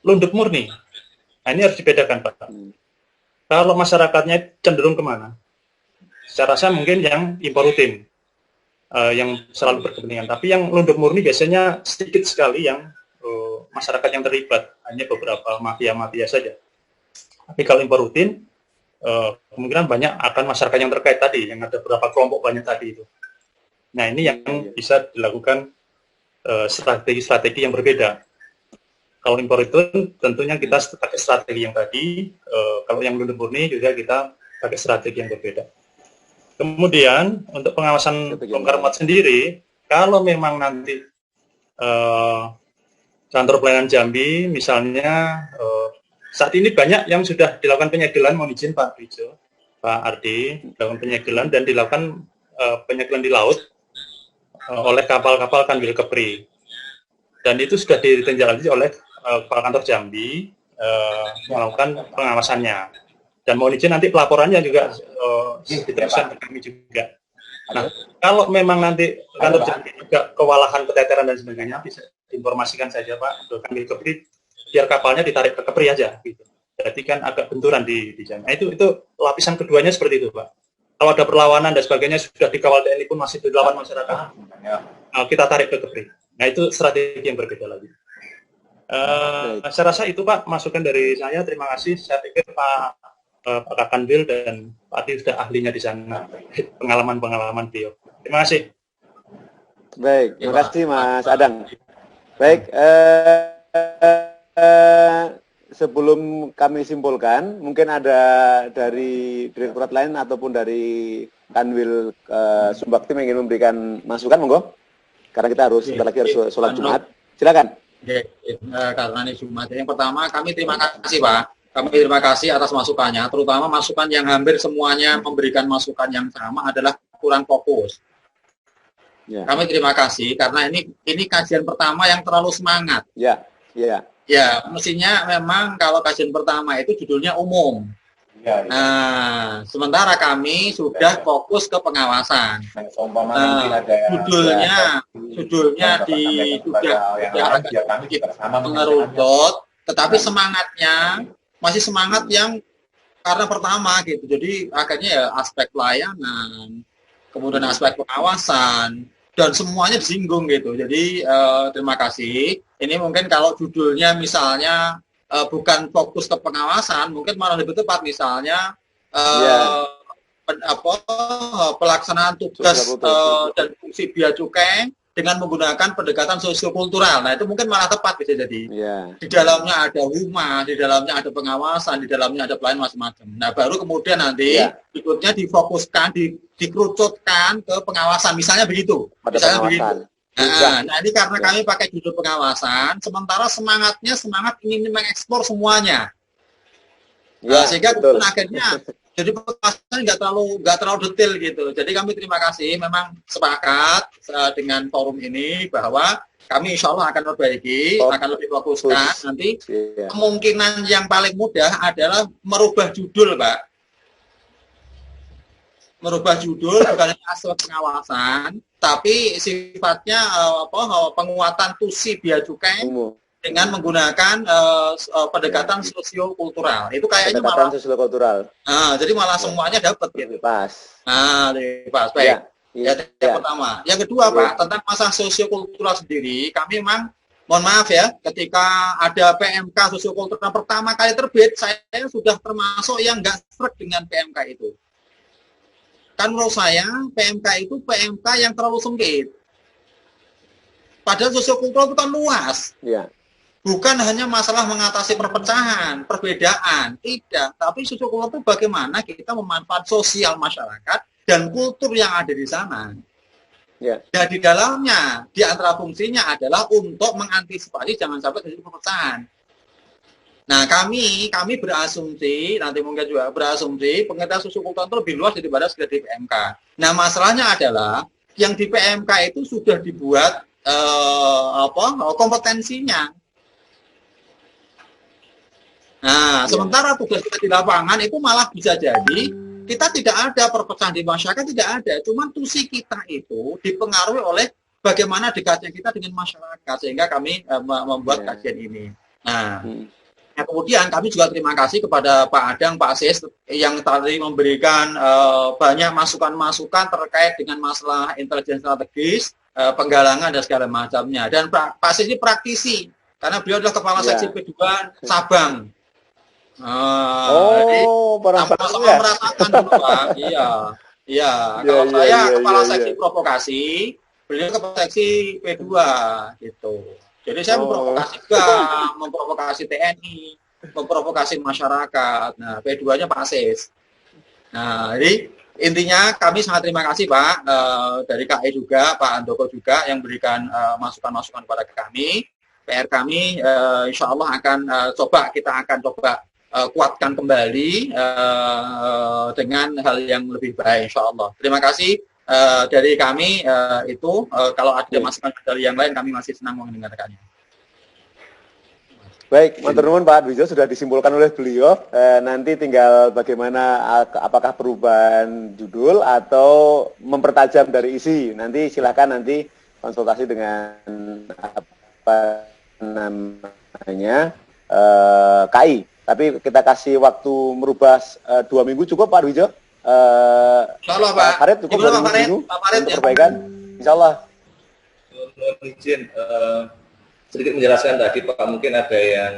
lunduk murni. Nah ini harus dibedakan Pak. Kalau masyarakatnya cenderung kemana? Secara saya mungkin yang impor rutin, yang selalu berkepentingan. Tapi yang lunduk murni biasanya sedikit sekali yang masyarakat yang terlibat, hanya beberapa mafia-mafia saja. Tapi kalau impor rutin, kemungkinan banyak akan masyarakat yang terkait tadi, yang ada beberapa kelompok banyak tadi itu. Nah ini yang bisa dilakukan strategi-strategi yang berbeda. Kalau impor itu tentunya kita pakai strategi yang tadi, kalau yang lunduk murni juga kita pakai strategi yang berbeda. Kemudian untuk pengawasan bongkar muat sendiri, kalau memang nanti kantor pelayanan Jambi misalnya saat ini banyak yang sudah dilakukan penyegelan, mohon izin Pak Rijo, Pak Ardi, dilakukan penyegelan dan dilakukan penyegelan di laut oleh kapal-kapal Kanwil Kepri. Dan itu sudah ditindaklanjuti oleh Kepala Kantor Jambi melakukan pengawasannya. Dan mohon izin nanti pelaporannya juga diteruskan ke kami juga. Nah, kalau memang nanti Kantor Jambi juga kewalahan, keteteran dan sebagainya, bisa diinformasikan saja Pak, ke Kanwil Kepri, biar kapalnya ditarik ke Kepri aja. Gitu. Berarti kan agak benturan di Jambi. Nah, itu lapisan keduanya seperti itu Pak. Kalau ada perlawanan dan sebagainya sudah dikawal TNI pun masih dilawan masyarakat, kita tarik ke Kepri. Nah itu strategi yang berbeda lagi. Saya rasa itu Pak masukan dari saya. Terima kasih. Saya pikir Pak Kakanwil dan Pak Adi sudah ahlinya di sana. Pengalaman-pengalaman beliau. Terima kasih. Baik, terima kasih Mas Adang. Baik, sebelum kami simpulkan, mungkin ada dari direktorat lain ataupun dari Kanwil Sumbaktim yang ingin memberikan masukan, monggo. Karena kita harus sebentar lagi harus sholat Jumat. Silakan. Karena ini Jumat. Yang pertama, kami terima kasih Pak. Kami terima kasih atas masukannya, terutama masukan yang hampir semuanya memberikan masukan yang sama adalah kurang fokus. Ya. Kami terima kasih karena ini kajian pertama yang terlalu semangat. Ya. Ya, mestinya memang kalau kajian pertama itu judulnya umum. Ya. Nah, sementara kami sudah fokus ke pengawasan. Judulnya sudah mengerucut, tetapi semangatnya masih semangat yang karena pertama gitu. Jadi akhirnya ya aspek pelayanan, kemudian aspek pengawasan, dan semuanya disinggung gitu. Jadi terima kasih. Ini mungkin kalau judulnya misalnya bukan fokus ke pengawasan, mungkin malah lebih tepat misalnya pelaksanaan tugas dan fungsi bea cukai dengan menggunakan pendekatan sosiokultural. Nah itu mungkin malah tepat bisa jadi. Di dalamnya ada humas, di dalamnya ada pengawasan, di dalamnya ada pelayanan macam-macam. Nah baru kemudian nanti berikutnya difokuskan, dikerucutkan ke pengawasan. Misalnya begitu. Begitu. Nah ini karena kami pakai judul pengawasan, sementara semangat ingin mengekspor semuanya. Sehingga akhirnya jadi pengawasan penjelasan nggak terlalu detail gitu. Jadi kami terima kasih, memang sepakat dengan forum ini bahwa kami insya Allah akan perbaiki, akan lebih fokuskan. Nanti kemungkinan yang paling mudah adalah merubah judul, Pak. Merubah judul bukan hanya aspek pengawasan, tapi sifatnya penguatan tusi bea cukai dengan menggunakan pendekatan sosiokultural. Itu kayaknya malah sosiokultural. Jadi malah semuanya dapat gitu. Pas. Pas. Baik. Yang pertama. Yang kedua, Pak, tentang masalah sosiokultural sendiri, kami memang mohon maaf ya, ketika ada PMK sosiokultural pertama kali terbit, saya sudah termasuk yang nggak serak dengan PMK itu. Kan menurut saya PMK itu PMK yang terlalu sempit. Padahal sosiokultural itu kan luas. Iya. Bukan hanya masalah mengatasi perpecahan, perbedaan, tidak. Tapi sosiokultural itu bagaimana kita memanfaatkan sosial masyarakat dan kultur yang ada di sana. Ya. Dan di dalamnya, di antara fungsinya adalah untuk mengantisipasi jangan sampai terjadi perpecahan. Nah, kami berasumsi, nanti mungkin juga berasumsi, pengertian sosiokultural itu lebih luas daripada sekedar di PMK. Nah, masalahnya adalah yang di PMK itu sudah dibuat kompetensinya. Nah, sementara tugas kita di lapangan itu malah bisa jadi kita tidak ada perpecahan di masyarakat, tidak ada. Cuman tusi kita itu dipengaruhi oleh bagaimana dekatnya kita dengan masyarakat, sehingga kami membuat kajian ini. Nah, kemudian kami juga terima kasih kepada Pak Adang, Pak Sis yang tadi memberikan banyak masukan-masukan terkait dengan masalah intelijen strategis, penggalangan dan segala macamnya. Dan Pak Sis ini praktisi karena beliau adalah kepala seksi P2 Sabang. Jadi sama-sama meratakan dulu, Pak. Iya. Kalau saya kepala seksi provokasi, beliau kepala seksi P2 gitu. Jadi saya memprovokasi juga, memprovokasi TNI, memprovokasi masyarakat. Nah, P2-nya Pak Sis. Nah, jadi intinya kami sangat terima kasih, Pak, dari KI juga, Pak Andoko juga yang berikan masukan-masukan kepada kami. PR kami insya Allah kita akan coba kuatkan kembali dengan hal yang lebih baik insya Allah. Terima kasih dari kami itu. Kalau ada masukan dari yang lain kami masih senang mendengarkannya. Baik, matur nuwun Pak Dwijo, sudah disimpulkan oleh beliau. Nanti tinggal bagaimana, apakah perubahan judul atau mempertajam dari isi. Nanti silakan nanti konsultasi dengan apa namanya KI. Tapi kita kasih waktu merubah 2 minggu cukup Pak Dwijo. Insyaallah Pak. Farid cukup 2 minggu untuk perbaikan. Insyaallah. Mohon izin sedikit menjelaskan tadi Pak, mungkin ada yang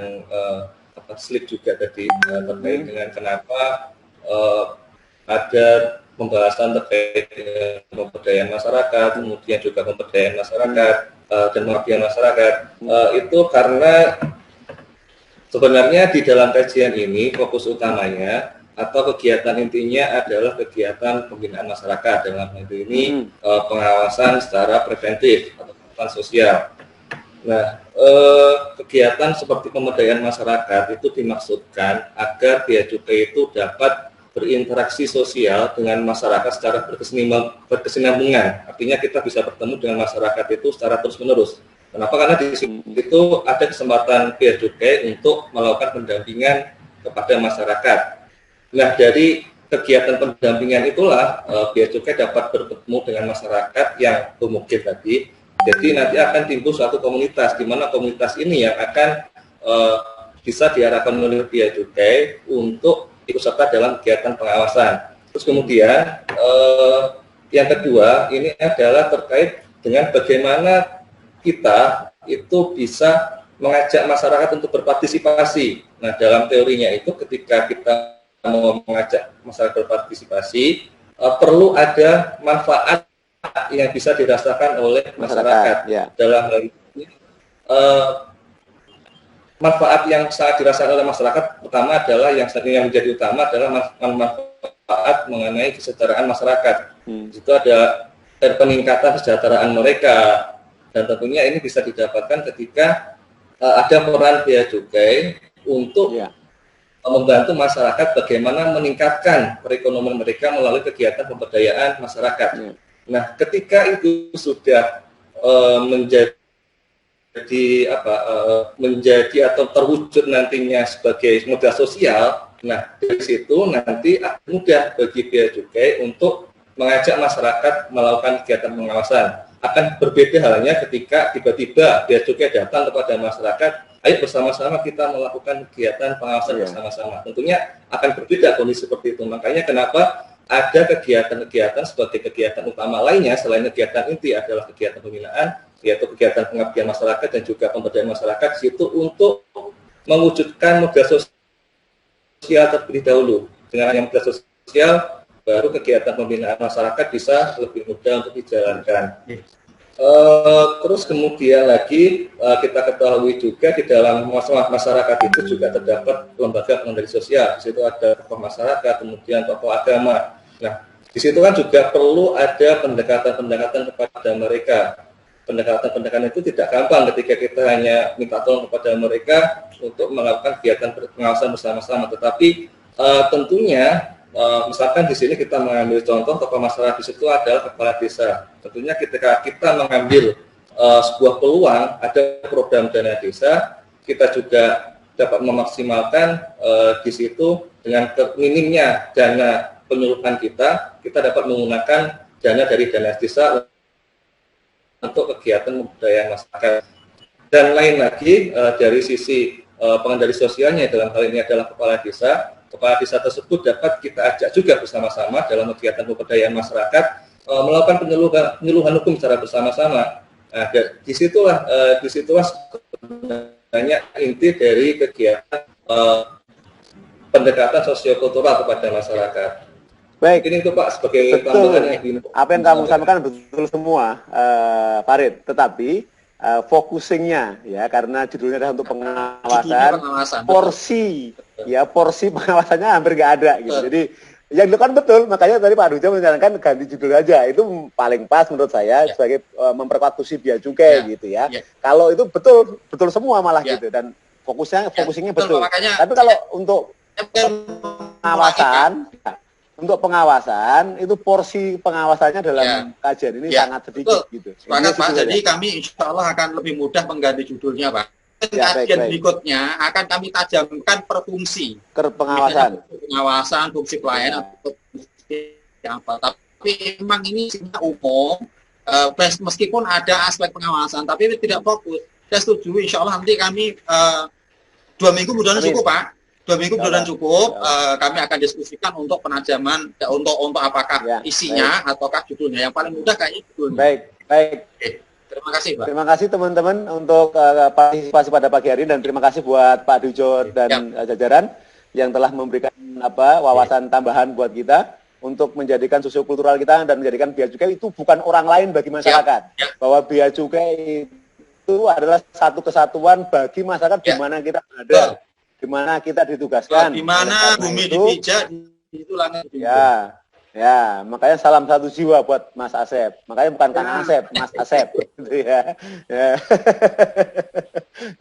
slip juga tadi terkait dengan kenapa ada pembahasan terkait dengan pemberdayaan masyarakat, kemudian juga pemberdayaan masyarakat dan pengabdian masyarakat. Itu karena sebenarnya di dalam kajian ini fokus utamanya atau kegiatan intinya adalah kegiatan pembinaan masyarakat, dalam hal ini pengawasan secara preventif atau pengawasan sosial. Nah, kegiatan seperti pemberdayaan masyarakat itu dimaksudkan agar bea cukai itu dapat berinteraksi sosial dengan masyarakat secara berkesinambungan. Artinya kita bisa bertemu dengan masyarakat itu secara terus-menerus. Kenapa? Karena di situ ada kesempatan bea cukai untuk melakukan pendampingan kepada masyarakat. Nah, dari kegiatan pendampingan itulah bea cukai dapat bertemu dengan masyarakat yang homogen tadi. Jadi nanti akan timbul suatu komunitas, di mana komunitas ini yang akan bisa diarahkan oleh bea cukai untuk ikut serta dalam kegiatan pengawasan. Terus kemudian yang kedua ini adalah terkait dengan bagaimana kita itu bisa mengajak masyarakat untuk berpartisipasi. Nah, dalam teorinya itu ketika kita mau mengajak masyarakat berpartisipasi, perlu ada manfaat yang bisa dirasakan oleh masyarakat. Ya. Dalam hal ini, manfaat yang sangat dirasakan oleh masyarakat pertama adalah yang menjadi utama adalah manfaat mengenai kesejahteraan masyarakat. Itu ada peningkatan kesejahteraan mereka, dan tentunya ini bisa didapatkan ketika ada peran bea cukai untuk membantu masyarakat bagaimana meningkatkan perekonomian mereka melalui kegiatan pemberdayaan masyarakat. Nah, ketika itu sudah menjadi atau terwujud nantinya sebagai modal sosial, nah dari situ nanti akan mudah bagi Bea Cukai untuk mengajak masyarakat melakukan kegiatan pengawasan. Akan berbeda halnya ketika tiba-tiba Bea Cukai datang kepada masyarakat, ayo bersama-sama kita melakukan kegiatan pengawasan bersama-sama. Tentunya akan berbeda kondisi seperti itu. Makanya kenapa ada kegiatan-kegiatan sebagai kegiatan utama lainnya selain kegiatan inti adalah kegiatan pembinaan, yaitu kegiatan pengabdian masyarakat dan juga pemberdayaan masyarakat, itu untuk mewujudkan modal sosial terlebih dahulu. Dengan yang modal sosial, baru kegiatan pembinaan masyarakat bisa lebih mudah untuk dijalankan. Terus kemudian lagi kita ketahui juga di dalam masyarakat itu juga terdapat lembaga pengendali sosial. Di situ ada tokoh masyarakat, kemudian tokoh agama. Nah, di situ kan juga perlu ada pendekatan-pendekatan kepada mereka. Pendekatan-pendekatan itu tidak gampang ketika kita hanya minta tolong kepada mereka untuk melakukan kegiatan pengawasan bersama-sama. Tetapi tentunya misalkan di sini kita mengambil contoh tokoh masyarakat di situ adalah kepala desa. Tentunya ketika kita mengambil sebuah peluang, ada program dana desa, kita juga dapat memaksimalkan di situ dengan minimnya dana penyuluhan kita dapat menggunakan dana dari dana desa untuk kegiatan pemberdayaan masyarakat. Dan lain lagi dari sisi pengendali sosialnya dalam hal ini adalah kepala desa tersebut dapat kita ajak juga bersama-sama dalam kegiatan pemberdayaan masyarakat melakukan penyuluhan hukum secara bersama-sama. Nah, disitulah sebenarnya inti dari kegiatan pendekatan sosiokultural kepada masyarakat. Baik, ini itu Pak sebagai tambahan yang apa yang kamu sampaikan betul semua, Farid. Tetapi focusingnya ya, karena judulnya adalah untuk pengawasan. Porsi pengawasannya hampir nggak ada gitu. Jadi yang dilakukan betul, makanya tadi Pak Dujo menyarankan ganti judul aja, itu paling pas menurut saya sebagai memperkuat fungsi Bea Cukai gitu ya. Kalau itu betul semua malah gitu, dan focusingnya betul. Makanya, tapi kalau untuk pengawasan itu porsi pengawasannya dalam kajian ini sangat sedikit gitu. Sepakat Pak. Jadi kami insya Allah akan lebih mudah mengganti judulnya Pak. Kajian berikutnya akan kami tajamkan per fungsi. Pengawasan, fungsi pelayanan atau fungsi apa. Tapi memang ini umum. Meskipun ada aspek pengawasan, tapi tidak fokus. Saya setuju. Insya Allah nanti kami 2 minggu mudah-mudahan cukup Pak. 2 minggu mudah-mudahan cukup. Kami akan diskusikan untuk penajaman untuk apakah isinya ataukah judulnya. Yang paling mudah kayaknya judulnya. Baik. Terima kasih Pak. Terima kasih teman-teman untuk partisipasi pada pagi hari, dan terima kasih buat Pak Dujo dan jajaran yang telah memberikan wawasan tambahan buat kita untuk menjadikan sosiokultural kita dan menjadikan Bea Cukai itu bukan orang lain bagi masyarakat. Bahwa Bea Cukai itu adalah satu kesatuan bagi masyarakat di mana kita berada. Di mana kita ditugaskan, di mana bumi dipijak, itu langit dipijak. Ya, makanya salam satu jiwa buat Mas Asep. Makanya bukan Kang Asep, Mas Asep. Gitu ya.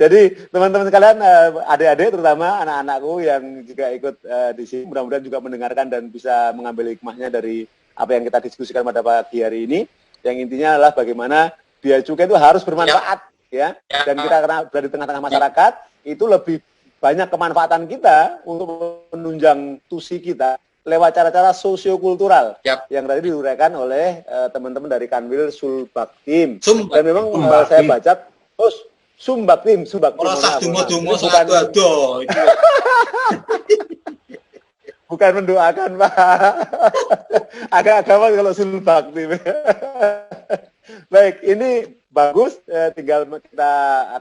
Jadi teman-teman sekalian, adik-adik terutama anak-anakku yang juga ikut di sini, mudah-mudahan juga mendengarkan dan bisa mengambil hikmahnya dari apa yang kita diskusikan pada pagi hari ini. Yang intinya adalah bagaimana Bea Cukai itu harus bermanfaat, ya. Dan kita karena berada di tengah-tengah masyarakat, itu lebih banyak kemanfaatan kita untuk menunjang tusi kita lewat cara-cara sosiokultural yang tadi diuraikan oleh teman-teman dari Kanwil Sulbaktim. Dan memang saya baca Sumbaktim. Bukan mendoakan Pak. Agak agama kalau Sulbaktim. Baik, ini bagus, tinggal kita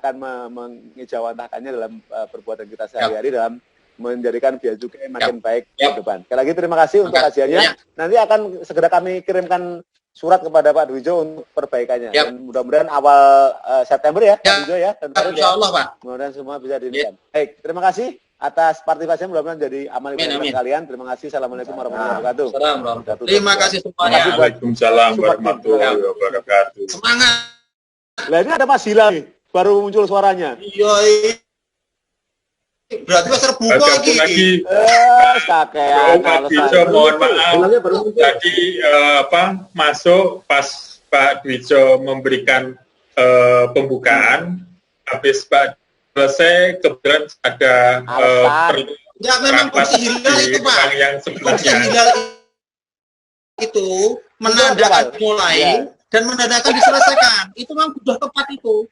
akan mengejawantahkannya dalam perbuatan kita sehari-hari dalam menjadikan Bea Cukai makin baik ke depan. Sekali lagi terima kasih untuk kajiannya. Nanti akan segera kami kirimkan surat kepada Pak Dujo untuk perbaikannya. Dan mudah-mudahan awal September ya, Pak Dujo ya. Insya Allah Pak. Mudah-mudahan semua bisa dilihat. Baik, terima kasih atas partisipasinya, mudah-mudahan jadi amal ibadah kalian. Terima kasih. Assalamualaikum warahmatullahi wabarakatuh. Terima kasih semuanya. Waalaikumsalam warahmatullahi wabarakatuh. Semangat. Lah ini ada Mas Hila nih, baru muncul suaranya. Iya. Berarti wis terbuka Gabung lagi. iki. Kakean Pak Dwijo, mohon maaf. Tadi masuk pas Pak Dwijo memberikan pembukaan, habis Pak selesai kebetulan ada perlu Ya memang kondisi hilal itu Pak. yang Kondisi sebelumnya. hilal itu menandakan mulai dan menandakan diselesaikan. Itu memang sudah tepat itu.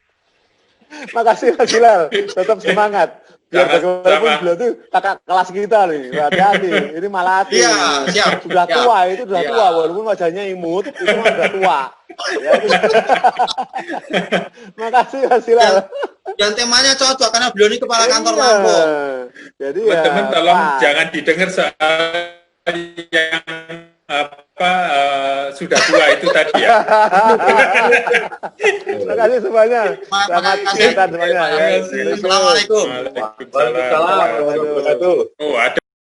Makasih Mas Hilal, tetap semangat. Biar bagaimanapun Sama. beliau itu kakak kelas kita nih, hati-hati. Ini malah hati. Iya, siap. Sudah Siap. tua, itu sudah Iya. tua. Walaupun wajahnya imut, itu mah sudah tua. Ya, makasih Mas Hilal. Dan temanya cocok karena beliau ini kepala kantor Iya. Lampung. Jadi Teman-teman tolong Pak. jangan didengar soal yang sudah tua itu tadi ya. Terima kasih semuanya. Selamat Makasih. kesehatan semuanya. Ya. Assalamualaikum. Waalaikumsalam. Wabarakatuh. Oh, ada